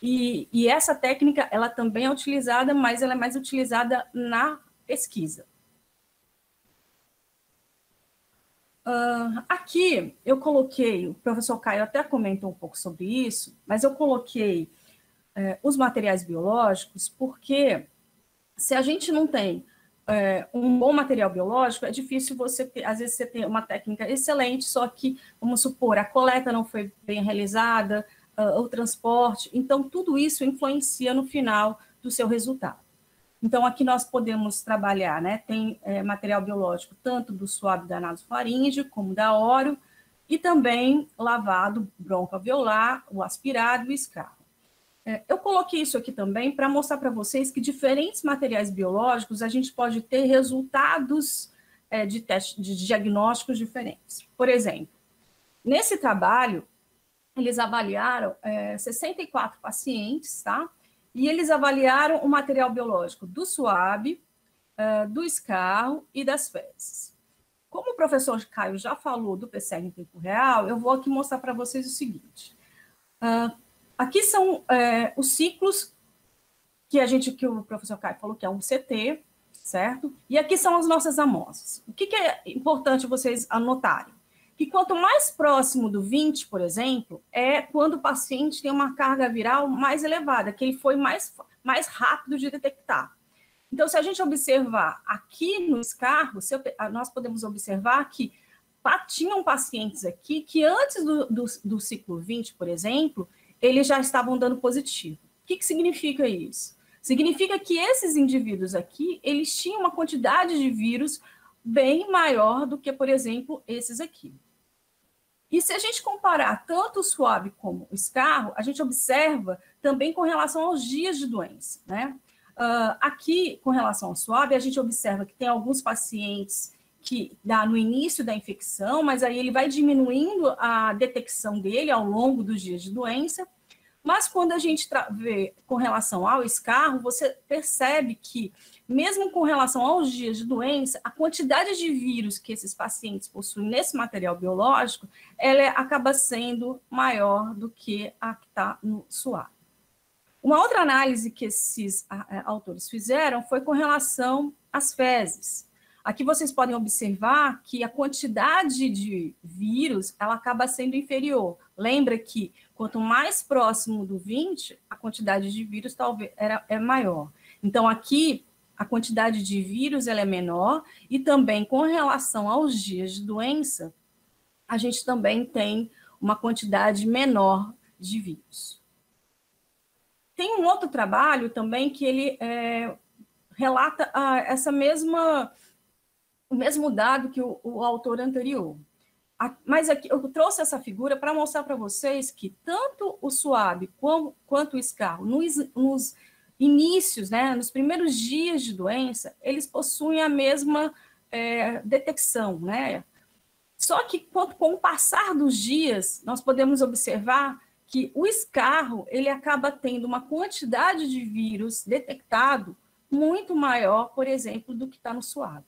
E essa técnica, ela também é utilizada, mas ela é mais utilizada na pesquisa. Aqui eu coloquei, o professor Caio até comentou um pouco sobre isso, mas eu coloquei os materiais biológicos, porque se a gente não tem um bom material biológico, é difícil você ter, às vezes você tem uma técnica excelente, só que, vamos supor, a coleta não foi bem realizada, o transporte, então tudo isso influencia no final do seu resultado. Então, aqui nós podemos trabalhar, né? Tem material biológico tanto do suave da nasofaringe, como da oro, e também lavado broncoalveolar, o aspirado e o escarro. Eu coloquei isso aqui também para mostrar para vocês que diferentes materiais biológicos a gente pode ter resultados de diagnósticos diferentes. Por exemplo, nesse trabalho, eles avaliaram 64 pacientes, tá? E eles avaliaram o material biológico do suave, do escarro e das fezes. Como o professor Caio já falou do PCR em tempo real, eu vou aqui mostrar para vocês o seguinte. Aqui são os ciclos que o professor Caio falou que é um CT, certo? E aqui são as nossas amostras. O que é importante vocês anotarem? Que quanto mais próximo do 20, por exemplo, é quando o paciente tem uma carga viral mais elevada, que ele foi mais rápido de detectar. Então, se a gente observar aqui no escarro, nós podemos observar que tinham pacientes aqui que antes do ciclo 20, por exemplo, eles já estavam dando positivo. O que significa isso? Significa que esses indivíduos aqui, eles tinham uma quantidade de vírus bem maior do que, por exemplo, esses aqui. E se a gente comparar tanto o suave como o escarro, a gente observa também com relação aos dias de doença, né? Aqui, com relação ao suave, a gente observa que tem alguns pacientes que dá no início da infecção, mas aí ele vai diminuindo a detecção dele ao longo dos dias de doença. Mas quando a gente vê com relação ao escarro, você percebe que, mesmo com relação aos dias de doença, a quantidade de vírus que esses pacientes possuem nesse material biológico, ela acaba sendo maior do que a que está no suave. Uma outra análise que esses autores fizeram foi com relação às fezes. Aqui vocês podem observar que a quantidade de vírus, ela acaba sendo inferior. Lembra que quanto mais próximo do 20, a quantidade de vírus talvez é maior. Então, aqui, a quantidade de vírus ela é menor, e também com relação aos dias de doença, a gente também tem uma quantidade menor de vírus. Tem um outro trabalho também que ele relata o mesmo dado que o autor anterior. Mas aqui eu trouxe essa figura para mostrar para vocês que tanto o SWAB quanto o SCARRO, nos inícios, né, nos primeiros dias de doença, eles possuem a mesma detecção, né? Só que com o passar dos dias, nós podemos observar que o SCARRO ele acaba tendo uma quantidade de vírus detectado muito maior, por exemplo, do que está no SWAB.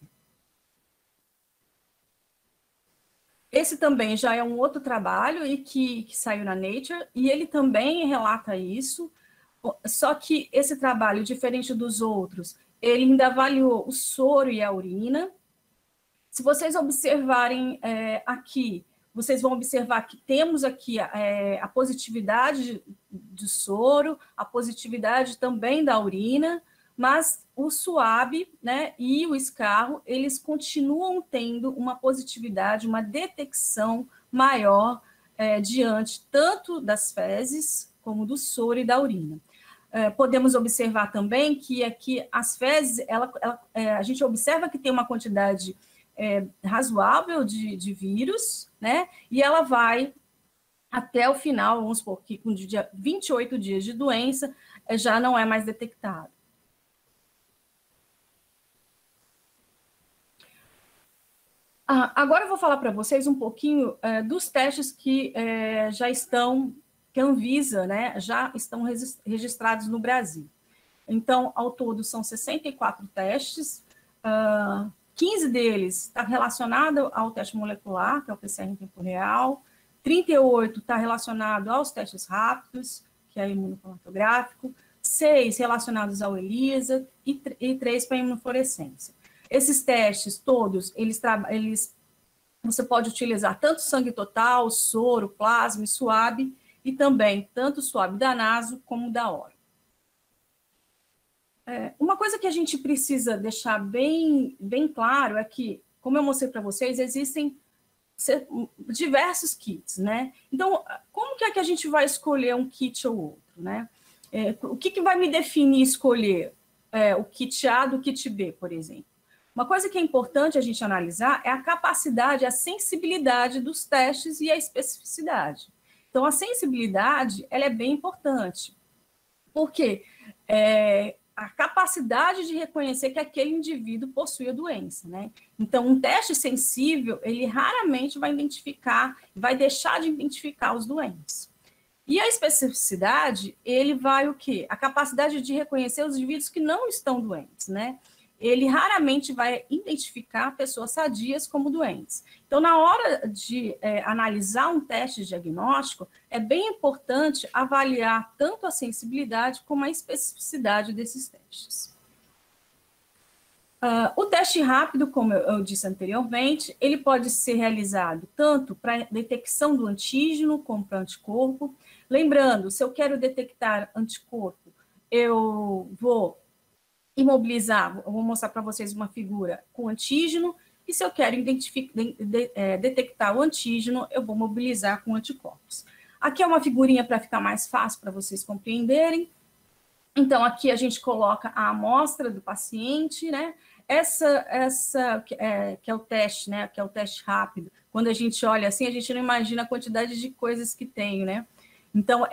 Esse também já é um outro trabalho e que saiu na Nature, e ele também relata isso, só que esse trabalho, diferente dos outros, ele ainda avaliou o soro e a urina. Se vocês observarem aqui, vocês vão observar que temos aqui a positividade do soro, a positividade também da urina, mas o SWAB, né, e o SCARRO, eles continuam tendo uma positividade, uma detecção maior diante tanto das fezes como do soro e da urina. Podemos observar também que aqui as fezes, a gente observa que tem uma quantidade razoável de vírus, né, e ela vai até o final, vamos supor que com 28 dias de doença, já não é mais detectado. Agora eu vou falar para vocês um pouquinho dos testes que que a Anvisa, né, já estão registrados no Brasil. Então, ao todo, são 64 testes, 15 deles está relacionado ao teste molecular, que é o PCR em tempo real, 38 está relacionado aos testes rápidos, que é imunocromatográfico, 6 relacionados ao ELISA e 3 para imunofluorescência. Esses testes todos, você pode utilizar tanto sangue total, soro, plasma e SWAB, e também tanto o SWAB da naso como da oro. Uma coisa que a gente precisa deixar bem claro é que, como eu mostrei para vocês, existem diversos kits, né? Então, como que é que a gente vai escolher um kit ou outro, né? O que vai me definir escolher o kit A do kit B, por exemplo? Uma coisa que é importante a gente analisar é a capacidade, a sensibilidade dos testes e a especificidade. Então, a sensibilidade, ela é bem importante, porque a capacidade de reconhecer que aquele indivíduo possui a doença, né? Então, um teste sensível, ele raramente vai vai deixar de identificar os doentes. E a especificidade, ele vai o quê? A capacidade de reconhecer os indivíduos que não estão doentes, né? Ele raramente vai identificar pessoas sadias como doentes. Então, na hora de analisar um teste diagnóstico, é bem importante avaliar tanto a sensibilidade como a especificidade desses testes. O teste rápido, como eu disse anteriormente, ele pode ser realizado tanto para detecção do antígeno como para anticorpo. Lembrando, se eu quero detectar anticorpo, eu vou imobilizar, eu vou mostrar para vocês uma figura com antígeno, e se eu quero detectar o antígeno, eu vou mobilizar com anticorpos. Aqui é uma figurinha para ficar mais fácil para vocês compreenderem. Então, aqui a gente coloca a amostra do paciente, né? Que é o teste, né? Que é o teste rápido. Quando a gente olha assim, a gente não imagina a quantidade de coisas que tem, né? Então,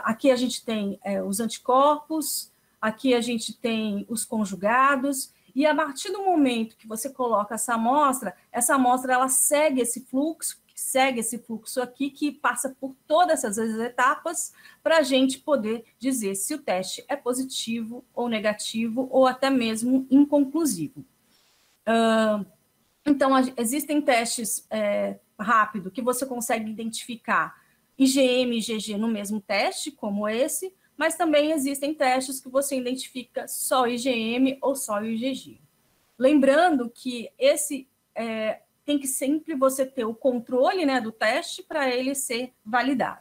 aqui a gente tem os anticorpos, aqui a gente tem os conjugados, e a partir do momento que você coloca essa amostra ela segue esse fluxo aqui, que passa por todas essas etapas, para a gente poder dizer se o teste é positivo ou negativo, ou até mesmo inconclusivo. Então, existem testes rápido que você consegue identificar IgM e IgG no mesmo teste, como esse, mas também existem testes que você identifica só IgM ou só IgG. Lembrando que tem que sempre você ter o controle, né, do teste para ele ser validado.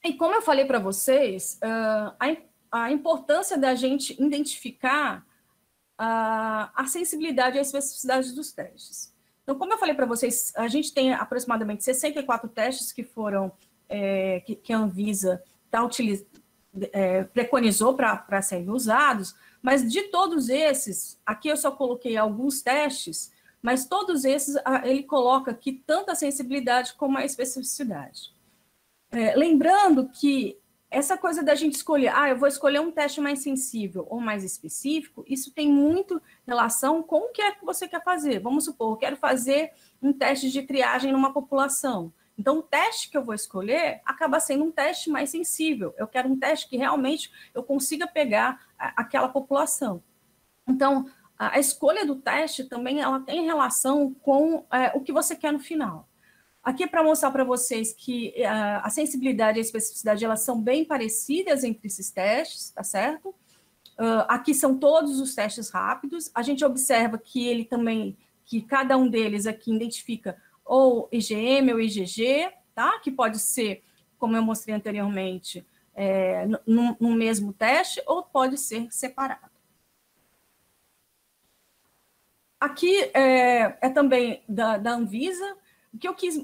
E como eu falei para vocês, a importância da gente identificar a sensibilidade e a especificidade dos testes. Então, como eu falei para vocês, a gente tem aproximadamente 64 testes que foram, que a Anvisa preconizou para serem usados, mas de todos esses, aqui eu só coloquei alguns testes, mas todos esses, ele coloca aqui tanto a sensibilidade como a especificidade. Lembrando que essa coisa da gente escolher, eu vou escolher um teste mais sensível ou mais específico, isso tem muito relação com o que é que você quer fazer. Vamos supor, eu quero fazer um teste de triagem numa população. Então, o teste que eu vou escolher acaba sendo um teste mais sensível. Eu quero um teste que realmente eu consiga pegar aquela população. Então, a escolha do teste também ela tem relação com o que você quer no final. Aqui é para mostrar para vocês que a sensibilidade e a especificidade elas são bem parecidas entre esses testes, tá certo? Aqui são todos os testes rápidos. A gente observa que ele também, que cada um deles aqui identifica ou IgM ou IgG, tá? Que pode ser, como eu mostrei anteriormente, no mesmo teste ou pode ser separado. Aqui é também da Anvisa. O que eu quis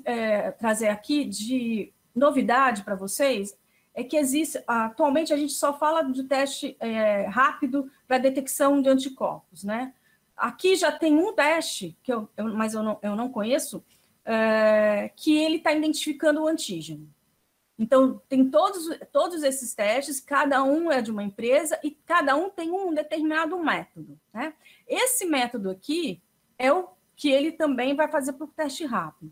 trazer aqui de novidade para vocês é que existe, atualmente a gente só fala de teste rápido para detecção de anticorpos, né? Aqui já tem um teste, mas eu não conheço, que ele está identificando o antígeno. Então, tem todos esses testes, cada um é de uma empresa e cada um tem um determinado método, né? Esse método aqui é o que ele também vai fazer para o teste rápido.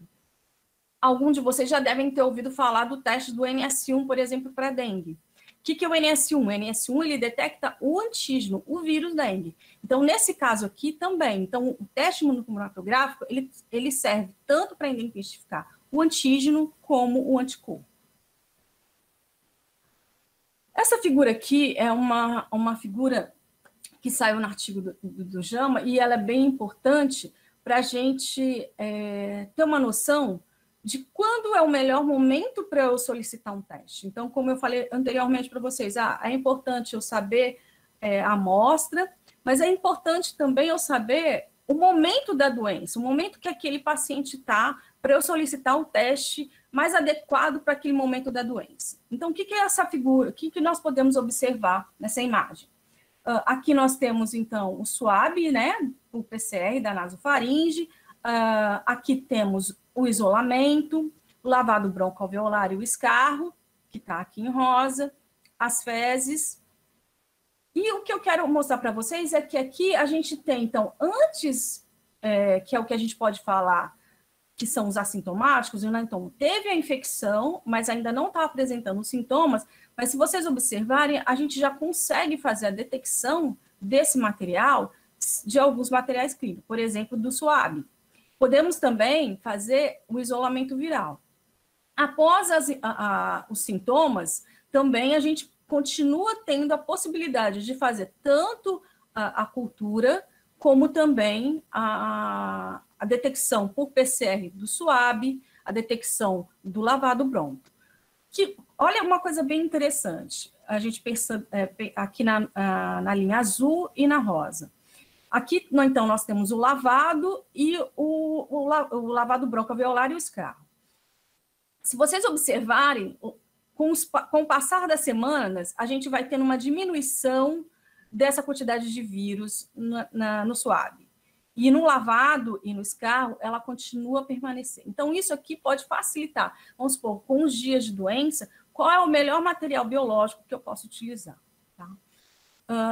Alguns de vocês já devem ter ouvido falar do teste do NS1, por exemplo, para dengue. O que é o NS1? O NS1 ele detecta o antígeno, o vírus dengue. Então, nesse caso aqui também. Então, o teste imunocromatográfico, ele serve tanto para identificar o antígeno como o anticorpo. Essa figura aqui é uma figura que saiu no artigo do JAMA e ela é bem importante para a gente ter uma noção de quando é o melhor momento para eu solicitar um teste. Então, como eu falei anteriormente para vocês, é importante eu saber a amostra, mas é importante também eu saber o momento da doença, o momento que aquele paciente está, para eu solicitar o teste mais adequado para aquele momento da doença. Então, o que é essa figura? O que nós podemos observar nessa imagem? Aqui nós temos, então, o SWAB, né, o PCR da nasofaringe. Aqui temos o isolamento, o lavado broncoalveolar e o escarro, que está aqui em rosa, as fezes. E o que eu quero mostrar para vocês é que aqui a gente tem, então, antes, que é o que a gente pode falar, que são os assintomáticos, né? Então, teve a infecção, mas ainda não está apresentando os sintomas, mas se vocês observarem, a gente já consegue fazer a detecção desse material, de alguns materiais clínicos, por exemplo, do SWAB. Podemos também fazer o isolamento viral. Após os sintomas, também a gente continua tendo a possibilidade de fazer tanto a cultura, como também a detecção por PCR do SWAB, a detecção do lavado bronco. Olha uma coisa bem interessante, a gente percebe aqui na linha azul e na rosa. Aqui, então, nós temos o lavado e o lavado broncoalveolar e o escarro. Se vocês observarem, com o passar das semanas, a gente vai tendo uma diminuição dessa quantidade de vírus no SWAB. E no lavado e no escarro, ela continua a permanecer. Então, isso aqui pode facilitar. Vamos supor, com os dias de doença, qual é o melhor material biológico que eu posso utilizar, tá?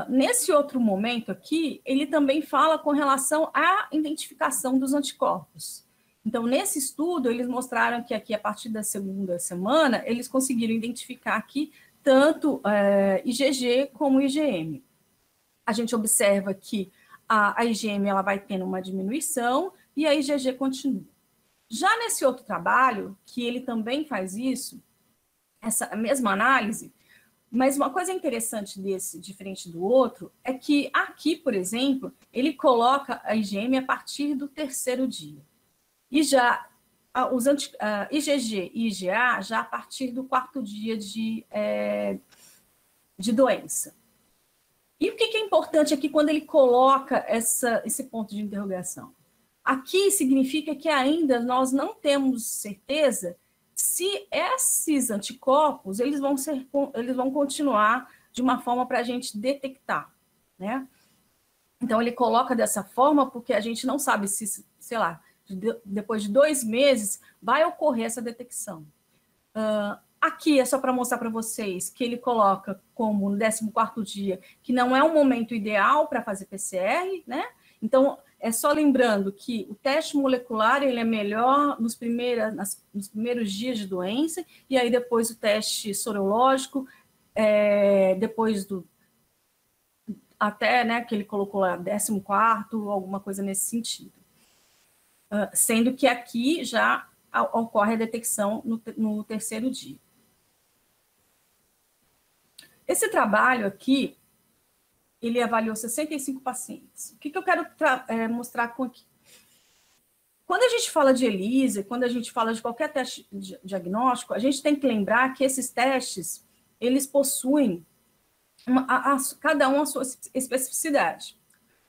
Nesse outro momento aqui, ele também fala com relação à identificação dos anticorpos. Então, nesse estudo, eles mostraram que aqui, a partir da segunda semana, eles conseguiram identificar aqui tanto IgG como IgM. A gente observa que a IgM ela vai tendo uma diminuição e a IgG continua. Já nesse outro trabalho, que ele também faz isso, essa mesma análise, mas uma coisa interessante desse, diferente do outro, é que aqui, por exemplo, ele coloca a IgM a partir do 3º dia. E já os IgG e IgA já a partir do 4º dia de doença. E o que é importante aqui quando ele coloca esse ponto de interrogação? Aqui significa que ainda nós não temos certeza se esses anticorpos eles vão continuar de uma forma para a gente detectar, né? Então ele coloca dessa forma porque a gente não sabe se, sei lá, depois de 2 meses vai ocorrer essa detecção. Aqui é só para mostrar para vocês que ele coloca como no 14º dia, que não é um momento ideal para fazer PCR, né? Então, é só lembrando que o teste molecular ele é melhor nos primeiros dias de doença, e aí depois o teste sorológico, depois até, né, que ele colocou lá, 14º, alguma coisa nesse sentido. Sendo que aqui já ocorre a detecção no 3º dia. Esse trabalho aqui, ele avaliou 65 pacientes. O que eu quero mostrar com aqui? Quando a gente fala de ELISA, quando a gente fala de qualquer teste diagnóstico, a gente tem que lembrar que esses testes, eles possuem cada um a sua especificidade.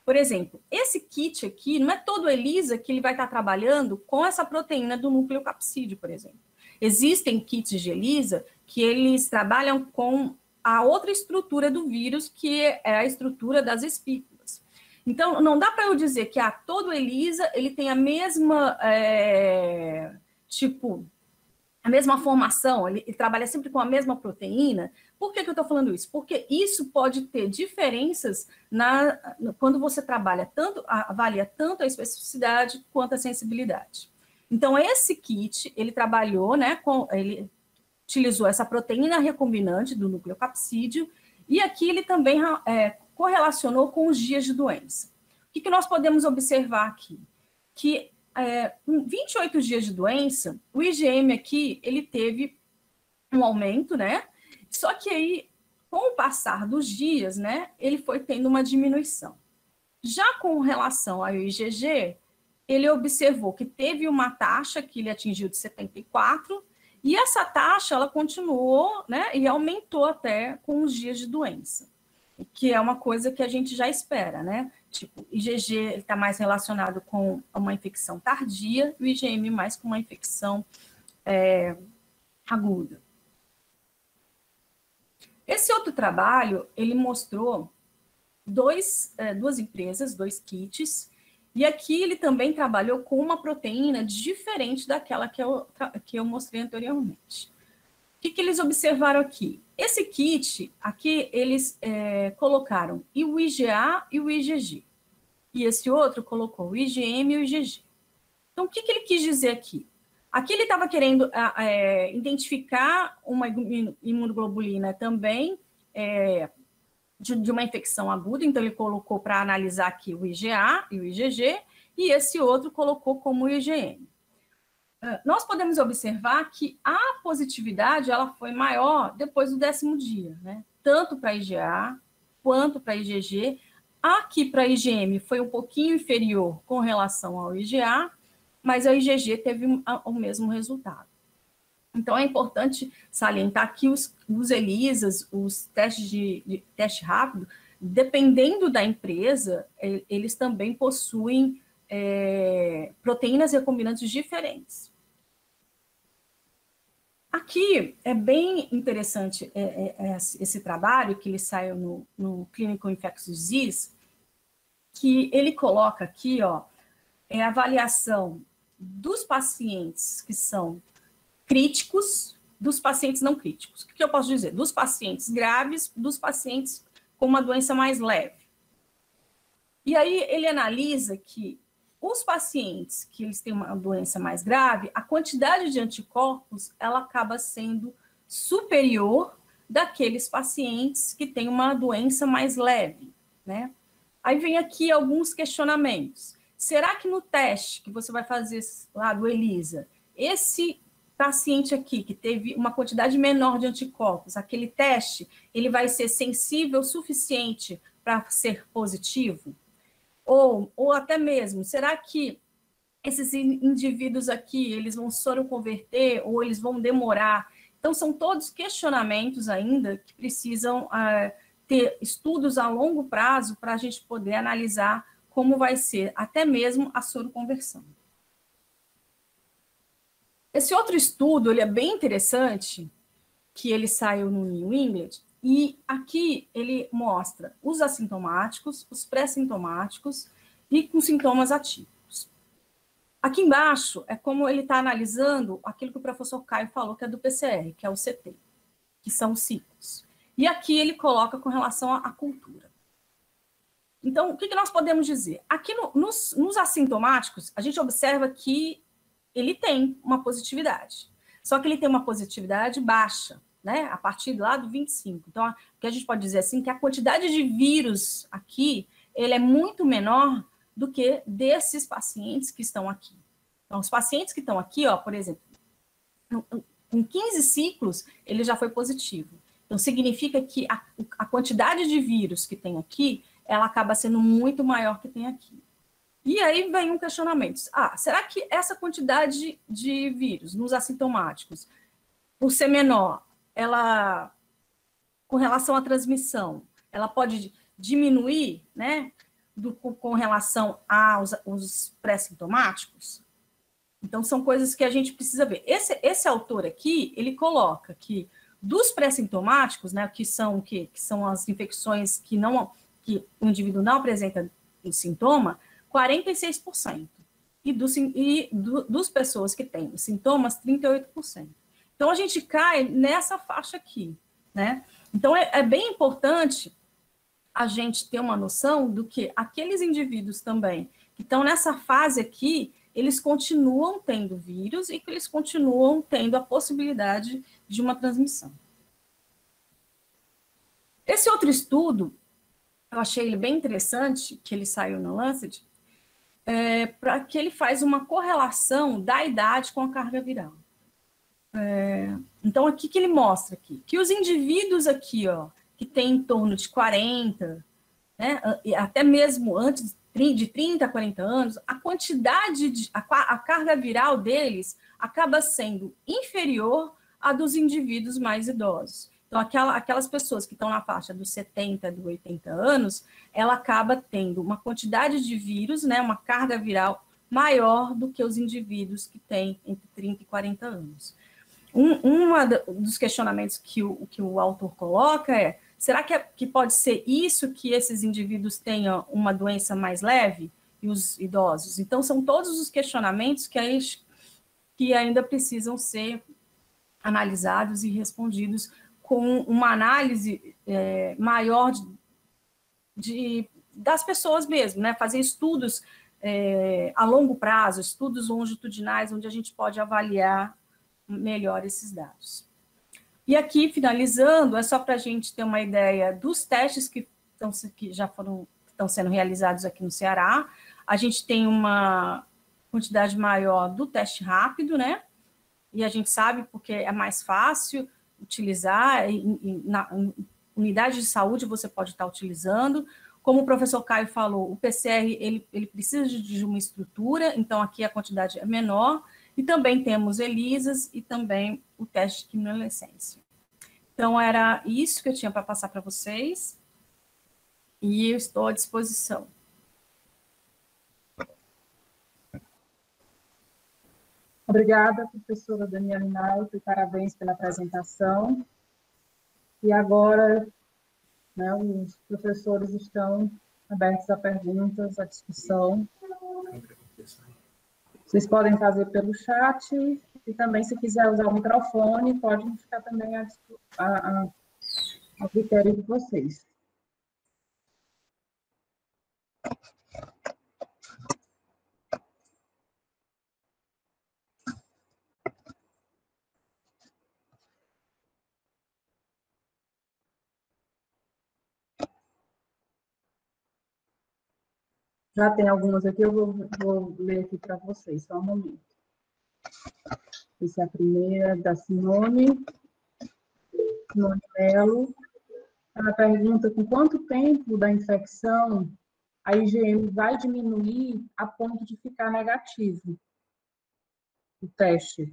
Por exemplo, esse kit aqui, não é todo ELISA que ele vai estar trabalhando com essa proteína do núcleo capsídeo, por exemplo. Existem kits de ELISA que eles trabalham com a outra estrutura do vírus, que é a estrutura das espículas. Então, não dá para eu dizer que todo ELISA ele tem a mesma, a mesma formação, ele trabalha sempre com a mesma proteína. Por que eu estou falando isso? Porque isso pode ter diferenças quando você avalia tanto a especificidade quanto a sensibilidade. Então, esse kit, ele trabalhou, né, ele utilizou essa proteína recombinante do núcleo capsídeo, e aqui ele também correlacionou com os dias de doença. O que nós podemos observar aqui? Que em 28 dias de doença, o IgM aqui, ele teve um aumento, né? Só que aí, com o passar dos dias, né, ele foi tendo uma diminuição. Já com relação ao IgG, ele observou que teve uma taxa que ele atingiu de 74, e essa taxa, ela continuou, né, e aumentou até com os dias de doença, que é uma coisa que a gente já espera, né? Tipo, o IgG está mais relacionado com uma infecção tardia, e o IgM mais com uma infecção aguda. Esse outro trabalho, ele mostrou duas empresas, 2 kits, e aqui ele também trabalhou com uma proteína diferente daquela que eu mostrei anteriormente. O que eles observaram aqui? Esse kit, aqui eles colocaram o IgA e o IgG. E esse outro colocou o IgM e o IgG. Então, o que ele quis dizer aqui? Aqui ele estava querendo identificar uma imunoglobulina também de uma infecção aguda, então ele colocou para analisar aqui o IgA e o IgG, e esse outro colocou como o IgM. Nós podemos observar que a positividade ela foi maior depois do 10º dia, né? Tanto para IgA quanto para IgG. Aqui para IgM foi um pouquinho inferior com relação ao IgA, mas a IgG teve o mesmo resultado. Então, é importante salientar que os ELISAs, os testes de teste rápido, dependendo da empresa, eles também possuem proteínas recombinantes diferentes. Aqui é bem interessante esse trabalho que ele saiu no Clinical Infectious Disease, que ele coloca aqui, ó, a avaliação dos pacientes que são críticos, dos pacientes não críticos. O que eu posso dizer? Dos pacientes graves, dos pacientes com uma doença mais leve. E aí ele analisa que os pacientes que eles têm uma doença mais grave, a quantidade de anticorpos, ela acaba sendo superior daqueles pacientes que têm uma doença mais leve, né? Aí vem aqui alguns questionamentos. Será que no teste que você vai fazer lá do ELISA, esse paciente aqui que teve uma quantidade menor de anticorpos, aquele teste, ele vai ser sensível o suficiente para ser positivo? Ou até mesmo, será que esses indivíduos aqui, eles vão soroconverter ou eles vão demorar Então, são todos questionamentos ainda que precisam ter estudos a longo prazo para a gente poder analisar como vai ser até mesmo a soroconversão. Esse outro estudo, ele é bem interessante, que ele saiu no New England, e aqui ele mostra os assintomáticos, os pré-sintomáticos e com sintomas atípicos. Aqui embaixo é como ele está analisando aquilo que o professor Caio falou, que é do PCR, que é o CT, que são os ciclos. E aqui ele coloca com relação à cultura. Então, o que nós podemos dizer? Aqui nos assintomáticos, a gente observa que ele tem uma positividade. Só que ele tem uma positividade baixa, né? A partir lá do 25. Então, o que a gente pode dizer assim, que a quantidade de vírus aqui, ele é muito menor do que desses pacientes que estão aqui. Então, os pacientes que estão aqui, ó, por exemplo, com 15 ciclos, ele já foi positivo. Então, significa que a quantidade de vírus que tem aqui, ela acaba sendo muito maior que tem aqui. E aí vem um questionamento. Será que essa quantidade de vírus nos assintomáticos, por ser menor, ela, com relação à transmissão, ela pode diminuir, né, com relação aos pré-sintomáticos? Então, são coisas que a gente precisa ver. Esse autor aqui, ele coloca que dos pré-sintomáticos, né, que são as infecções que o indivíduo não apresenta o sintoma, 46%. E dos pessoas que têm os sintomas, 38%. Então, a gente cai nessa faixa aqui, né? Então, é bem importante a gente ter uma noção do que aqueles indivíduos também que estão nessa fase aqui, eles continuam tendo vírus e que eles continuam tendo a possibilidade de uma transmissão. Esse outro estudo, eu achei ele bem interessante, que ele saiu no Lancet, para que ele faz uma correlação da idade com a carga viral. Então, aqui que ele mostra aqui, que os indivíduos aqui, ó, que tem em torno de 40, né, até mesmo antes de 30 a 40 anos, a quantidade a carga viral deles acaba sendo inferior à dos indivíduos mais idosos. Então, aquelas pessoas que estão na faixa dos 70, dos 80 anos, ela acaba tendo uma quantidade de vírus, né, uma carga viral maior do que os indivíduos que têm entre 30 e 40 anos. Dos questionamentos que o autor coloca é: será que pode ser isso que esses indivíduos tenham uma doença mais leve e os idosos? Então, são todos os questionamentos que ainda precisam ser analisados e respondidos com uma análise maior das pessoas mesmo, né? Fazer estudos a longo prazo, estudos longitudinais, onde a gente pode avaliar melhor esses dados. E aqui, finalizando, é só para a gente ter uma ideia dos testes que estão sendo realizados aqui no Ceará. A gente tem uma quantidade maior do teste rápido, né? E a gente sabe porque é mais fácil utilizar, na unidade de saúde você pode estar utilizando. Como o professor Caio falou, o PCR, ele precisa de uma estrutura, então aqui a quantidade é menor. E também temos ELISAs e também o teste de quimiluminescência. Então, era isso que eu tinha para passar para vocês. E eu estou à disposição. Obrigada, professora Daniela Inalto, e parabéns pela apresentação. E agora, né, os professores estão abertos a perguntas, a discussão. Vocês podem fazer pelo chat e também, se quiser usar o microfone, pode ficar também ao critério de vocês. Já tem algumas aqui, eu vou ler aqui para vocês, só um momento. Essa é a primeira, da Simone Melo. Ela pergunta: com quanto tempo da infecção a IgM vai diminuir a ponto de ficar negativo o teste?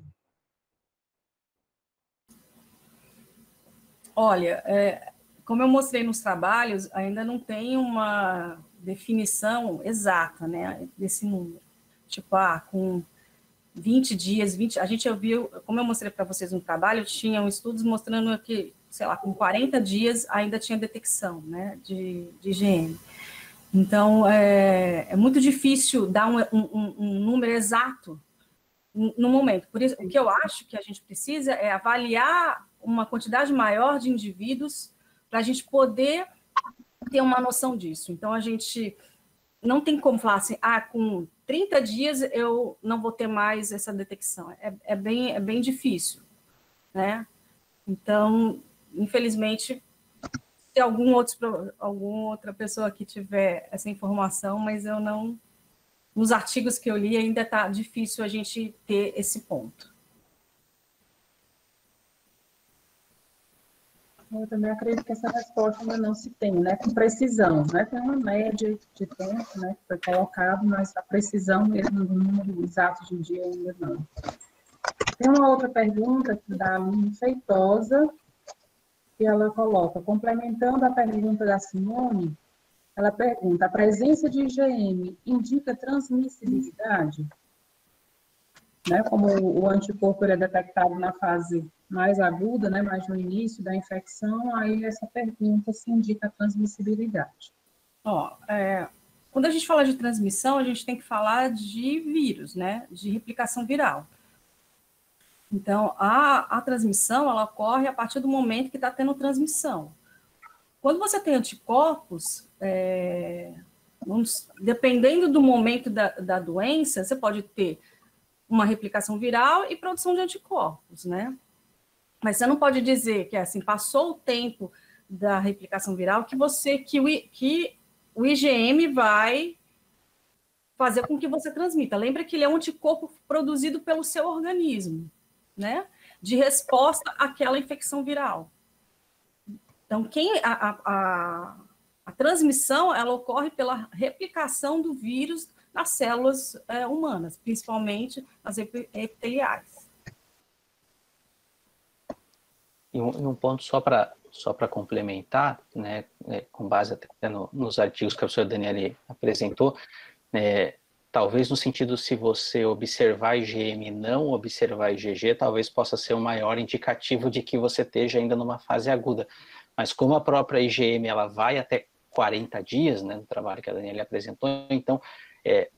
Olha, como eu mostrei nos trabalhos, ainda não tem uma definição exata, né, desse número. Tipo, com 20 dias, a gente ouviu, como eu mostrei para vocês no trabalho, tinham estudos mostrando que, sei lá, com 40 dias ainda tinha detecção, né, de IgM. Então, é muito difícil dar um número exato no momento. Por isso, o que eu acho que a gente precisa é avaliar uma quantidade maior de indivíduos para a gente poder ter uma noção disso. Então, a gente não tem como falar assim, com 30 dias eu não vou ter mais essa detecção. É bem difícil, né? Então, infelizmente, se alguma outra pessoa que tiver essa informação, mas eu não... Nos artigos que eu li, ainda está difícil a gente ter esse ponto. Eu também acredito que essa resposta ainda não se tem, né, com precisão, né, tem uma média de tempo, né, que foi colocado, mas a precisão mesmo do número exato de dia ainda não. Tem uma outra pergunta da Aline Feitosa, que ela coloca, complementando a pergunta da Simone, ela pergunta, a presença de IgM indica transmissibilidade? Né, como o anticorpo é detectado na fase mais aguda, né, mais no início da infecção, aí essa pergunta se indica a transmissibilidade. Quando a gente fala de transmissão, a gente tem que falar de vírus, né, de replicação viral. Então, a transmissão, ela ocorre a partir do momento que está tendo transmissão. Quando você tem anticorpos, dependendo do momento da doença, você pode ter uma replicação viral e produção de anticorpos, né? Mas você não pode dizer que, assim, passou o tempo da replicação viral que o IgM vai fazer com que você transmita. Lembra que ele é um anticorpo produzido pelo seu organismo, né? De resposta àquela infecção viral. Então, a transmissão, ela ocorre pela replicação do vírus nas células humanas, principalmente as epiteliais. E um ponto só para complementar, né, com base até nos artigos que a professora Daniele apresentou, talvez no sentido, se você observar IgM e não observar IgG, talvez possa ser um maior indicativo de que você esteja ainda numa fase aguda. Mas como a própria IgM ela vai até 40 dias, né, no trabalho que a Daniele apresentou, então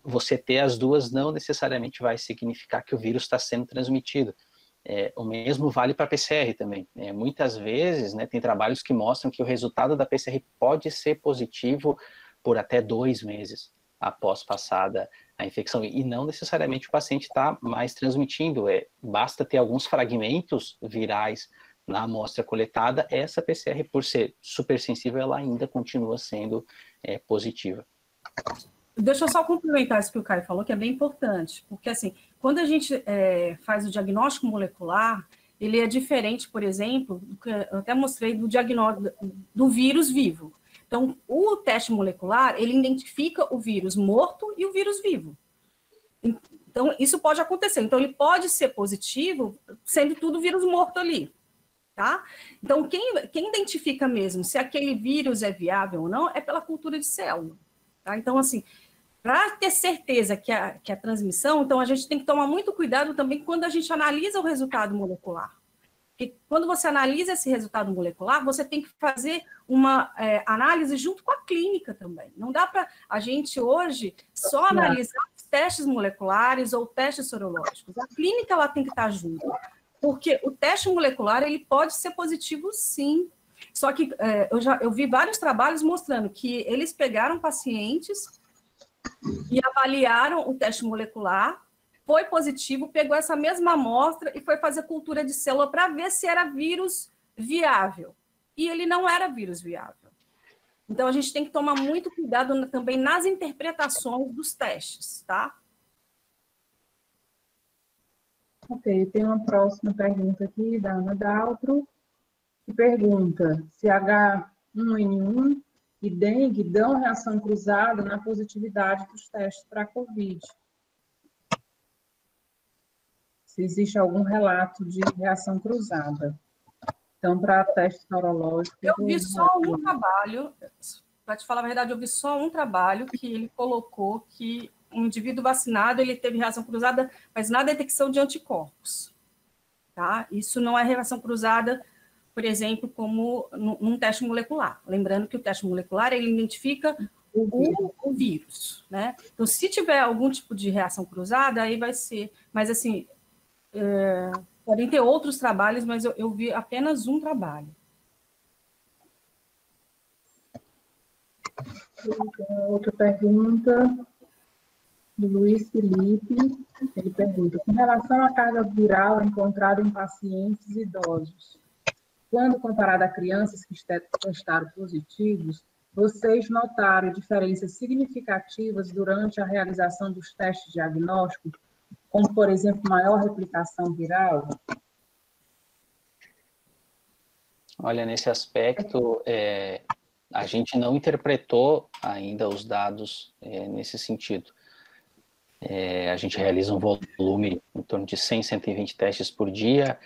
você ter as duas não necessariamente vai significar que o vírus está sendo transmitido. O mesmo vale para a PCR também. Muitas vezes, né, tem trabalhos que mostram que o resultado da PCR pode ser positivo por até 2 meses após passada a infecção, e não necessariamente o paciente está mais transmitindo, basta ter alguns fragmentos virais na amostra coletada, essa PCR, por ser super sensível, ela ainda continua sendo positiva. Deixa eu só complementar isso que o Caio falou, que é bem importante, porque, assim, quando a gente faz o diagnóstico molecular, ele é diferente, por exemplo, do que eu até mostrei do diagnóstico do vírus vivo. Então, o teste molecular, ele identifica o vírus morto e o vírus vivo. Então, isso pode acontecer. Então, ele pode ser positivo, sendo tudo vírus morto ali, tá? Então, quem identifica mesmo se aquele vírus é viável ou não é pela cultura de célula, tá? Então, assim, para ter certeza que a transmissão, então a gente tem que tomar muito cuidado também quando a gente analisa o resultado molecular. Porque quando você analisa esse resultado molecular, você tem que fazer uma análise junto com a clínica também. Não dá para a gente hoje só analisar os testes moleculares ou testes sorológicos. A clínica ela tem que estar junto, porque o teste molecular ele pode ser positivo sim. Só que eu vi vários trabalhos mostrando que eles pegaram pacientes e avaliaram o teste molecular, foi positivo, pegou essa mesma amostra e foi fazer cultura de célula para ver se era vírus viável. E ele não era vírus viável. Então, a gente tem que tomar muito cuidado também nas interpretações dos testes, tá? Ok, tem uma próxima pergunta aqui da Ana Daltro, que pergunta se H1N1 e dengue dão reação cruzada na positividade dos testes para a COVID. Se existe algum relato de reação cruzada. Então, para teste sorológico... Eu vi só um trabalho, para te falar a verdade, eu vi só um trabalho que ele colocou que um indivíduo vacinado, ele teve reação cruzada, mas na detecção de anticorpos, tá? Isso não é reação cruzada, por exemplo, como num teste molecular. Lembrando que o teste molecular, ele identifica o vírus, né? Então, se tiver algum tipo de reação cruzada, aí vai ser... Mas, assim, podem ter outros trabalhos, mas eu vi apenas um trabalho. Outra pergunta do Luiz Felipe. Ele pergunta, com relação à carga viral encontrada em pacientes idosos, quando comparada a crianças que testaram positivos, vocês notaram diferenças significativas durante a realização dos testes diagnósticos, como, por exemplo, maior replicação viral? Olha, nesse aspecto, a gente não interpretou ainda os dados nesse sentido. A gente realiza um volume em torno de 100, 120 testes por dia,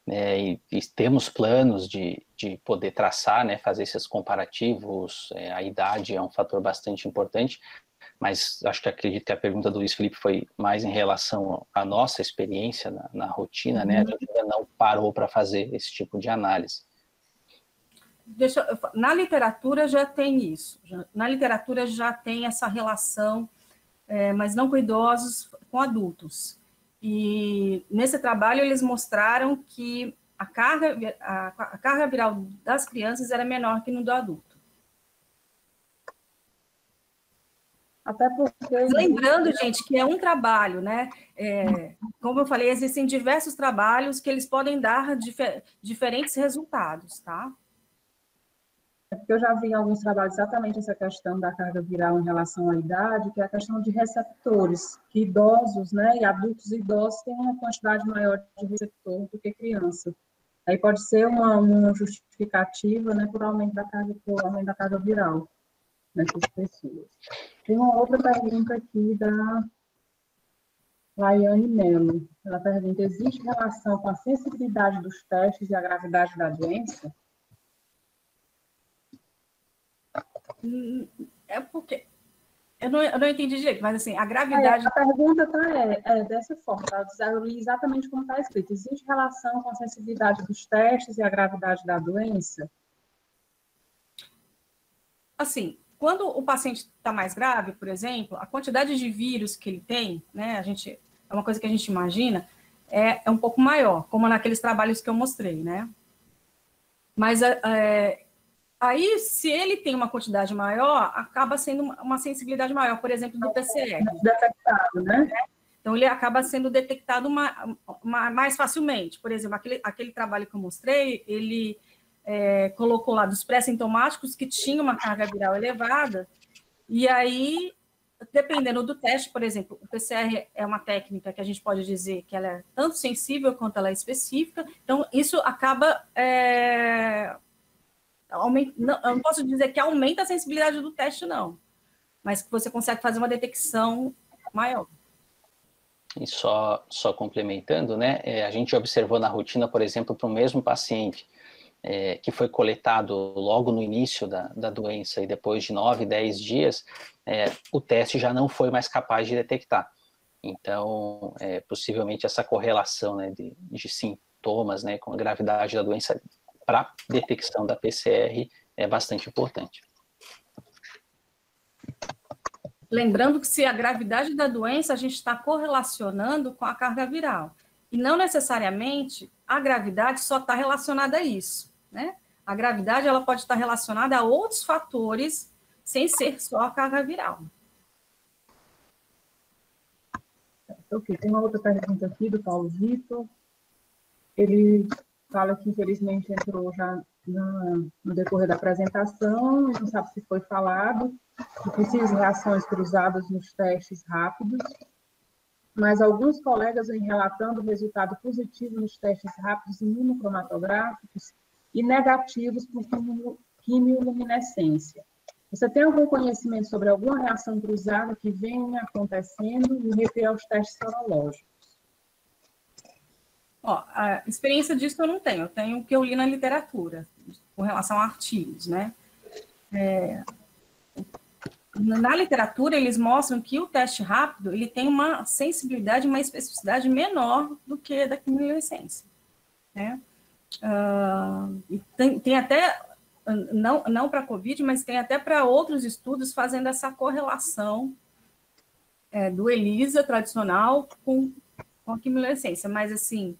e temos planos de poder traçar, né, fazer esses comparativos. A idade é um fator bastante importante, mas acredito que a pergunta do Luiz Felipe foi mais em relação à nossa experiência na rotina, né? A gente ainda não parou para fazer esse tipo de análise. Na literatura já tem isso, na literatura já tem essa relação, mas não com idosos, com adultos. E nesse trabalho eles mostraram que a carga viral das crianças era menor que no do adulto. Até porque... Lembrando, gente, que é um trabalho, né? Como eu falei, existem diversos trabalhos que eles podem dar diferentes resultados, tá? Porque eu já vi em alguns trabalhos exatamente essa questão da carga viral em relação à idade, que é a questão de receptores, que idosos, né, e adultos idosos têm uma quantidade maior de receptor do que criança. Aí pode ser uma justificativa, né, por aumento da carga viral nessas pessoas. Tem uma outra pergunta aqui da Laiane Mello. Ela pergunta, existe relação com a sensibilidade dos testes e a gravidade da doença? É porque... Eu não entendi direito, mas assim, a gravidade... A pergunta é dessa forma, tá? Eu li exatamente como está escrito. Existe relação com a sensibilidade dos testes e a gravidade da doença? Assim, quando o paciente está mais grave, por exemplo, a quantidade de vírus que ele tem, né, é uma coisa que a gente imagina, é um pouco maior, como naqueles trabalhos que eu mostrei, né? Mas aí, se ele tem uma quantidade maior, acaba sendo uma sensibilidade maior, por exemplo, do PCR. Detectado, né? Então, ele acaba sendo detectado mais facilmente. Por exemplo, aquele trabalho que eu mostrei, ele colocou lá dos pré-sintomáticos que tinham uma carga viral elevada, e aí, dependendo do teste, por exemplo, o PCR é uma técnica que a gente pode dizer que ela é tanto sensível quanto ela é específica, então isso acaba... eu não posso dizer que aumenta a sensibilidade do teste, não, mas que você consegue fazer uma detecção maior. E só complementando, né, a gente observou na rotina, por exemplo, para o mesmo paciente, que foi coletado logo no início da doença e depois de 9, 10 dias, o teste já não foi mais capaz de detectar. Então, possivelmente essa correlação, né, de sintomas, né, com a gravidade da doença para detecção da PCR é bastante importante. Lembrando que se a gravidade da doença, a gente está correlacionando com a carga viral. E não necessariamente a gravidade só está relacionada a isso, né? A gravidade ela pode estar relacionada a outros fatores, sem ser só a carga viral. Ok, tem uma outra pergunta aqui do Paulo Vitor. Ele fala que, infelizmente, entrou já no decorrer da apresentação, não sabe se foi falado, de possíveis reações cruzadas nos testes rápidos, mas alguns colegas vêm relatando resultado positivo nos testes rápidos imunocromatográficos e negativos por quimioluminescência. Você tem algum conhecimento sobre alguma reação cruzada que venha acontecendo e referir aos testes sorológicos? Ó, a experiência disso eu não tenho. Eu tenho o que eu li na literatura, com relação a artigos, né? Na literatura, eles mostram que o teste rápido, ele tem uma sensibilidade, uma especificidade menor do que da quimiluminescência, né? E tem até, não para a COVID, mas tem até para outros estudos fazendo essa correlação do ELISA tradicional com a quimiluminescência, mas assim,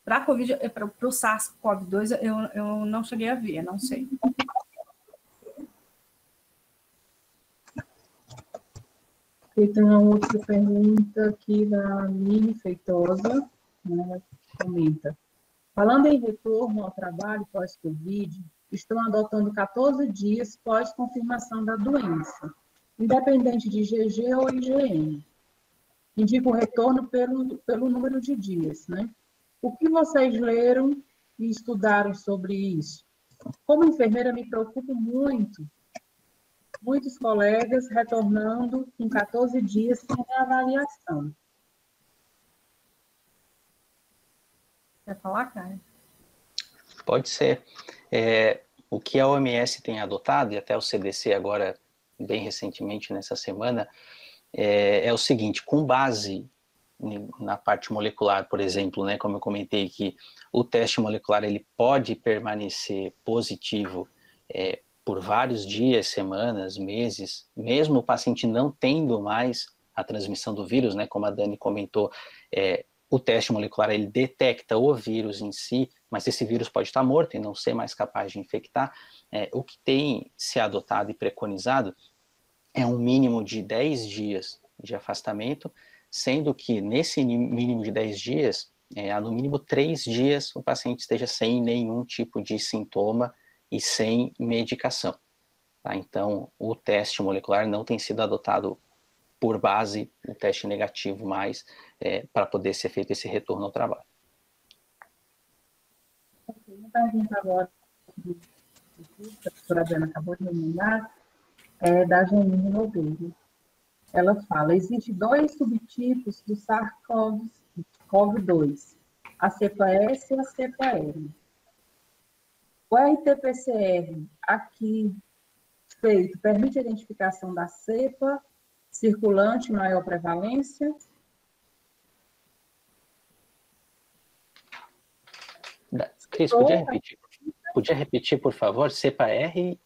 para a COVID, para o SARS-CoV-2, eu não cheguei a ver, não sei. E tem uma outra pergunta aqui da Mini Feitosa, né? Comenta. Falando em retorno ao trabalho pós-Covid, estão adotando 14 dias pós-confirmação da doença, independente de GG ou IgM. Indica o retorno pelo número de dias, né? O que vocês leram e estudaram sobre isso? Como enfermeira, me preocupo muito. Muitos colegas retornando com 14 dias sem avaliação. Quer falar, Caio? Pode ser. O que a OMS tem adotado, e até o CDC agora, bem recentemente, nessa semana, é o seguinte: com base na parte molecular, por exemplo, né, como eu comentei que o teste molecular ele pode permanecer positivo por vários dias, semanas, meses, mesmo o paciente não tendo mais a transmissão do vírus, né, como a Dani comentou, o teste molecular ele detecta o vírus em si, mas esse vírus pode estar morto e não ser mais capaz de infectar. O que tem se adotado e preconizado é um mínimo de 10 dias de afastamento, sendo que nesse mínimo de 10 dias, há no mínimo 3 dias o paciente esteja sem nenhum tipo de sintoma e sem medicação. Tá? Então, o teste molecular não tem sido adotado por base, o teste negativo mais, para poder ser feito esse retorno ao trabalho. Uma pergunta agora, que a professora Adriana acabou de mandar, da Janine Nogueira. Ela fala, existem 2 subtipos do SARS-CoV-2, a cepa S e a cepa L. O RT-PCR aqui feito permite a identificação da cepa circulante maior prevalência? Cris, podia repetir, por favor, cepa R?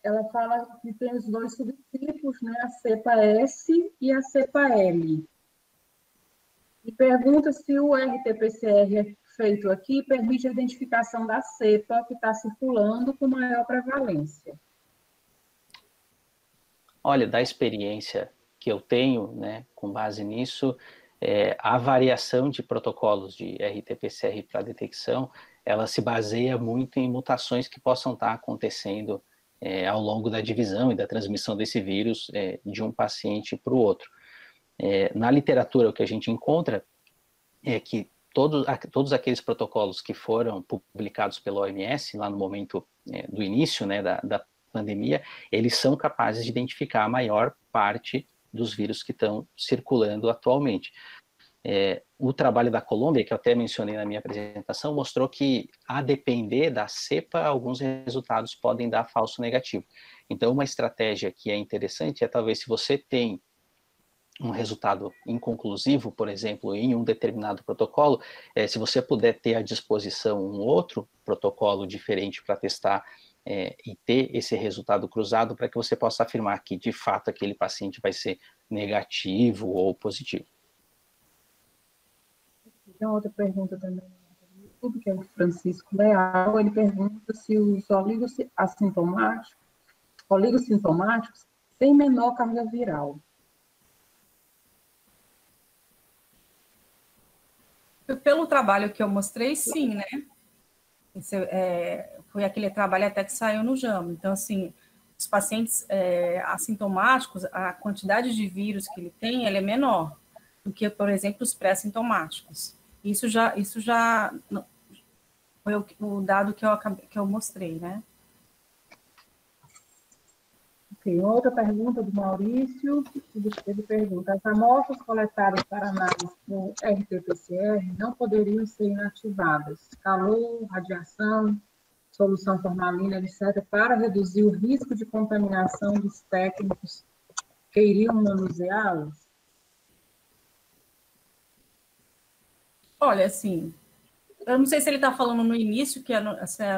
Ela fala que tem os 2 subtipos, né, a cepa S e a cepa L. E pergunta se o RT-PCR feito aqui permite a identificação da cepa que está circulando com maior prevalência. Olha, da experiência que eu tenho, né, com base nisso, a variação de protocolos de RT-PCR para detecção, ela se baseia muito em mutações que possam estar acontecendo ao longo da divisão e da transmissão desse vírus de um paciente para o outro. Na literatura, o que a gente encontra é que todos aqueles protocolos que foram publicados pela OMS, lá no momento do início, né, da pandemia, eles são capazes de identificar a maior parte dos vírus que estão circulando atualmente. O trabalho da Colômbia, que eu até mencionei na minha apresentação, mostrou que, a depender da cepa, alguns resultados podem dar falso negativo. Então, uma estratégia que é interessante é, talvez, se você tem um resultado inconclusivo, por exemplo, em um determinado protocolo, se você puder ter à disposição um outro protocolo diferente para testar e ter esse resultado cruzado, para que você possa afirmar que, de fato, aquele paciente vai ser negativo ou positivo. Tem outra pergunta também no YouTube, que é o Francisco Leal. Ele pergunta se os oligossintomáticos têm menor carga viral. Pelo trabalho que eu mostrei, sim, né? Foi aquele trabalho até que saiu no JAMA. Então, assim, os pacientes assintomáticos, a quantidade de vírus que ele tem, ela é menor do que, por exemplo, os pré-sintomáticos. Isso já foi o dado que eu mostrei, né? Ok, outra pergunta do Maurício. Ele pergunta: as amostras coletadas para análise com RT-PCR não poderiam ser inativadas? Calor, radiação, solução formalina, etc., para reduzir o risco de contaminação dos técnicos que iriam manuseá-las? Olha, assim, eu não sei se ele está falando no início, que é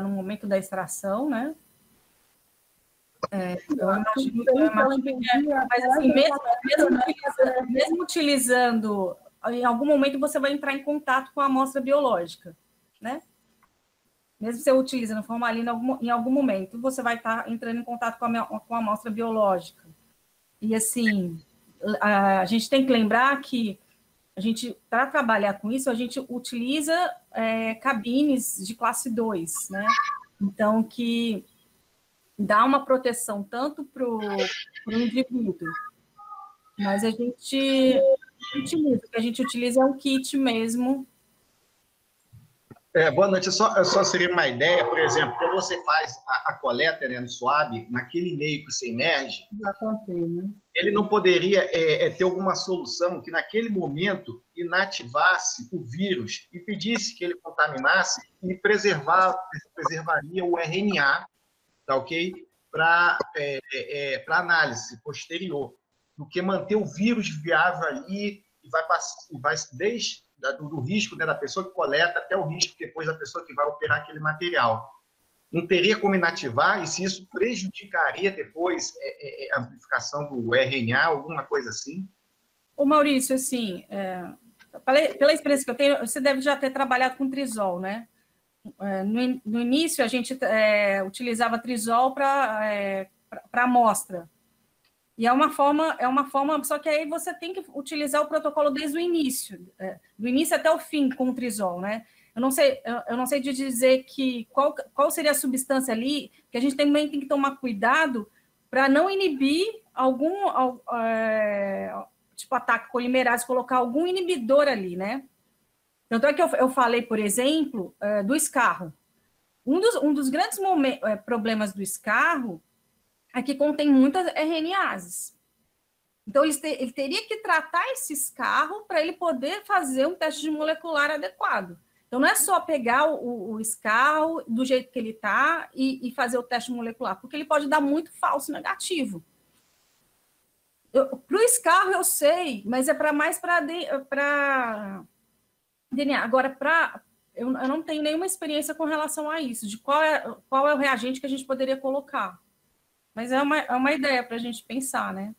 no momento da extração, né? Eu imagino que mas assim, mesmo utilizando, em algum momento você vai entrar em contato com a amostra biológica, né? Mesmo você utilizando formalina, em algum momento você vai estar entrando em contato com a amostra biológica. E assim, a gente tem que lembrar que a gente, para trabalhar com isso, a gente utiliza cabines de classe 2, né? Então, que dá uma proteção tanto para o indivíduo, mas a gente utiliza, o que a gente utiliza é um kit mesmo. Boa noite. Só seria uma ideia, por exemplo, quando você faz a coleta, né, no SWAB, naquele meio que você emerge, Já contei, né? ele não poderia ter alguma solução que, naquele momento, inativasse o vírus, impedisse que ele contaminasse e preservaria o RNA, tá ok? Para análise posterior, do que manter o vírus viável ali e vai desde do risco, né, da pessoa que coleta até o risco depois da pessoa que vai operar aquele material. Não teria como inativar, e se isso prejudicaria depois a amplificação do RNA, alguma coisa assim? Ô Maurício, assim, pela experiência que eu tenho, você deve já ter trabalhado com trisol, né? No início, a gente utilizava trisol para amostra. E é uma forma, só que aí você tem que utilizar o protocolo desde o início, do início até o fim com o trisol, né? Eu não sei de dizer qual seria a substância ali, que a gente também tem que tomar cuidado para não inibir tipo ataque polimerase, colocar algum inibidor ali, né? Tanto é que eu falei, por exemplo, do escarro. Um dos grandes problemas do escarro é que contém muitas RNases. Então, ele teria que tratar esse escarro para ele poder fazer um teste de molecular adequado. Então, não é só pegar o escarro do jeito que ele está e fazer o teste molecular, porque ele pode dar muito falso negativo. Para o escarro, eu sei, mas é mais para DNA. Agora, eu não tenho nenhuma experiência com relação a isso, de qual é o reagente que a gente poderia colocar. Mas é uma ideia para a gente pensar, né?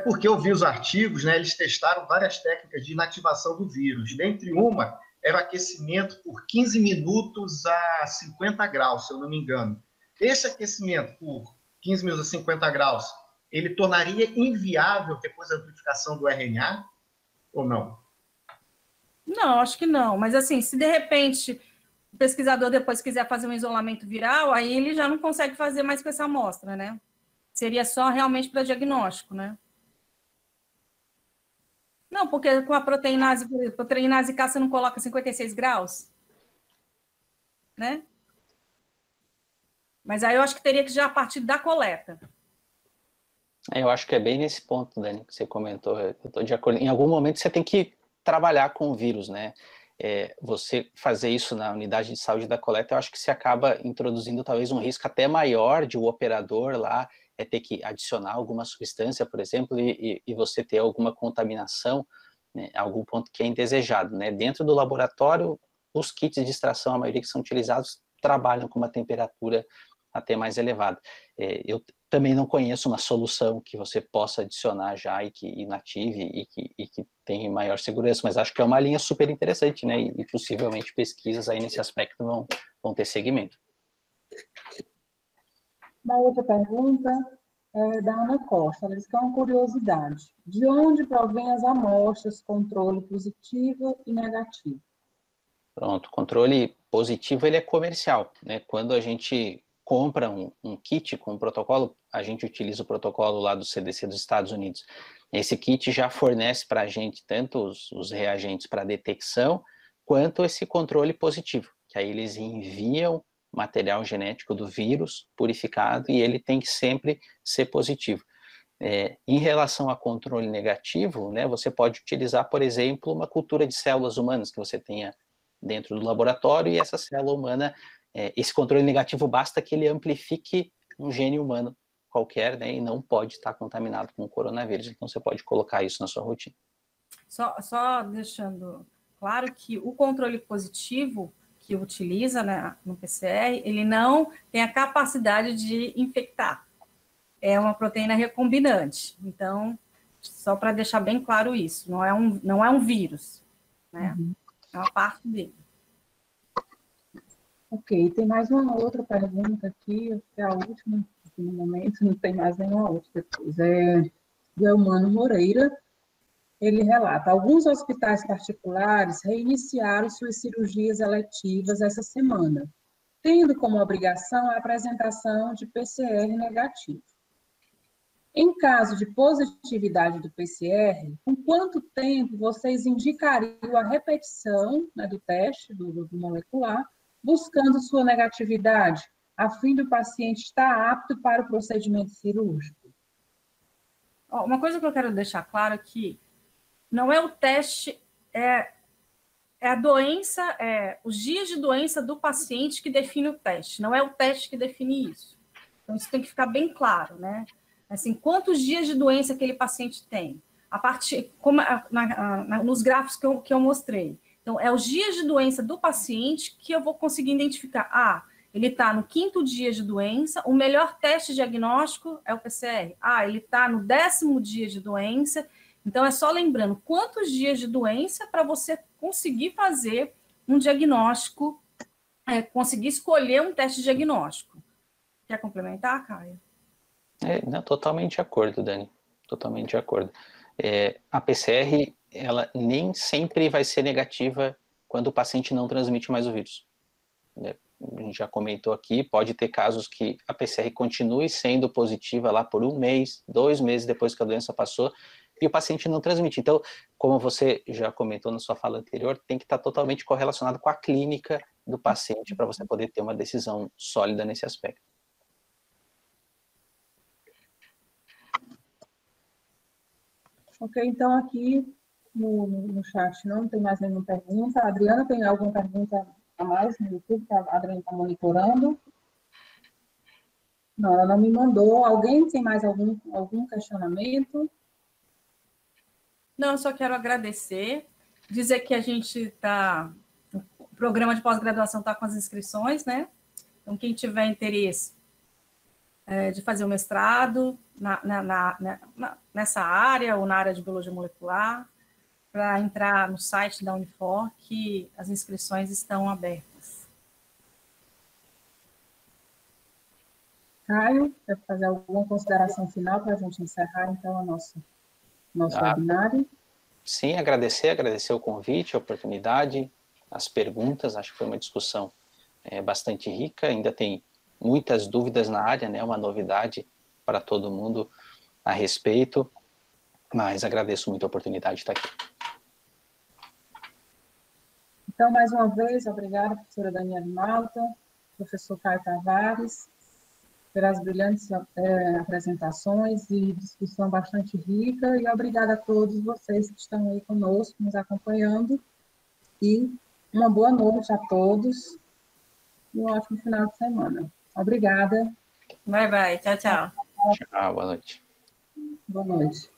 Porque eu vi os artigos, né, eles testaram várias técnicas de inativação do vírus. Dentre uma, era o aquecimento por 15 minutos a 50 graus, se eu não me engano. Esse aquecimento por 15 minutos a 50 graus, ele tornaria inviável depois a amplificação do RNA ou não? Não, acho que não. Mas, assim, se de repente o pesquisador depois quiser fazer um isolamento viral, aí ele já não consegue fazer mais com essa amostra, né? Seria só realmente para diagnóstico, né? Não, porque com a proteinase K você não coloca 56 graus, né? Mas aí eu acho que teria que já a partir da coleta. Eu acho que é bem nesse ponto, Dani, que você comentou. Eu estou de acordo. Em algum momento você tem que trabalhar com o vírus, né? Você fazer isso na unidade de saúde da coleta, eu acho que você acaba introduzindo talvez um risco até maior de o operador lá ter que adicionar alguma substância, por exemplo, e você ter alguma contaminação, né, algum ponto que é indesejado, né? Dentro do laboratório, os kits de extração, a maioria que são utilizados, trabalham com uma temperatura até mais elevada. Eu também não conheço uma solução que você possa adicionar já e que inative e que tenha maior segurança, mas acho que é uma linha super interessante, né? E possivelmente pesquisas aí nesse aspecto vão ter seguimento. Uma outra pergunta é da Ana Costa. Ela diz que é uma curiosidade. De onde provém as amostras, controle positivo e negativo? Pronto, controle positivo ele é comercial, né? Quando a gente compra um kit com um protocolo, a gente utiliza o protocolo lá do CDC dos Estados Unidos. Esse kit já fornece para a gente tanto os reagentes para detecção, quanto esse controle positivo, que aí eles enviam material genético do vírus purificado e ele tem que sempre ser positivo. Em relação a controle negativo, né, você pode utilizar, por exemplo, uma cultura de células humanas que você tenha dentro do laboratório e essa célula humana, esse controle negativo basta que ele amplifique um gene humano qualquer, né, e não pode estar contaminado com o coronavírus. Então, você pode colocar isso na sua rotina. Só deixando claro que o controle positivo que utiliza, né, no PCR, ele não tem a capacidade de infectar. É uma proteína recombinante. Então, só para deixar bem claro isso, não é um vírus, né? Uhum. É uma parte dele. Ok, tem mais uma outra pergunta aqui, que é a última, aqui no momento, não tem mais nenhuma outra depois. É de Eumano Moreira. Ele relata: alguns hospitais particulares reiniciaram suas cirurgias eletivas essa semana, tendo como obrigação a apresentação de PCR negativo. Em caso de positividade do PCR, com quanto tempo vocês indicariam a repetição, né, do teste do molecular, buscando sua negatividade, a fim do paciente estar apto para o procedimento cirúrgico? Uma coisa que eu quero deixar claro é que não é o teste, é a doença, os dias de doença do paciente que define o teste, não é o teste que define isso. Então, isso tem que ficar bem claro, né? Assim, quantos dias de doença aquele paciente tem? A partir, como nos gráficos que eu mostrei. Então, é os dias de doença do paciente que eu vou conseguir identificar. Ele está no 5º dia de doença, o melhor teste diagnóstico é o PCR. Ele está no 10º dia de doença. Então, é só lembrando quantos dias de doença para você conseguir fazer um diagnóstico, conseguir escolher um teste diagnóstico. Quer complementar, Caio? Não, totalmente de acordo, Dani. Totalmente de acordo. A PCR, ela nem sempre vai ser negativa quando o paciente não transmite mais o vírus. A gente já comentou aqui, pode ter casos que a PCR continue sendo positiva lá por 1 mês, 2 meses depois que a doença passou, e o paciente não transmite. Então, como você já comentou na sua fala anterior, tem que estar totalmente correlacionado com a clínica do paciente para você poder ter uma decisão sólida nesse aspecto. Ok, então aqui no chat não tem mais nenhuma pergunta. A Adriana, tem alguma pergunta a mais no YouTube que a Adriana está monitorando? Não, ela não me mandou. Alguém tem mais algum questionamento? Não, eu só quero agradecer, dizer que a gente está... O programa de pós-graduação está com as inscrições, né? Então, quem tiver interesse de fazer o mestrado nessa área ou na área de biologia molecular, para entrar no site da Unifor, que as inscrições estão abertas. Caio, quer fazer alguma consideração final para a gente encerrar, então, o nosso webinário? Sim, agradecer o convite, a oportunidade, as perguntas. Acho que foi uma discussão bastante rica, ainda tem muitas dúvidas na área, né? Uma novidade para todo mundo a respeito, mas agradeço muito a oportunidade de estar aqui. Então, mais uma vez, obrigada, professora Daniela Malta, professor Caio Tavares, pelas brilhantes apresentações e discussão bastante rica, e obrigada a todos vocês que estão aí conosco, nos acompanhando, e uma boa noite a todos, e um ótimo final de semana. Obrigada. Bye, bye. Tchau, tchau. Tchau, boa noite. Boa noite.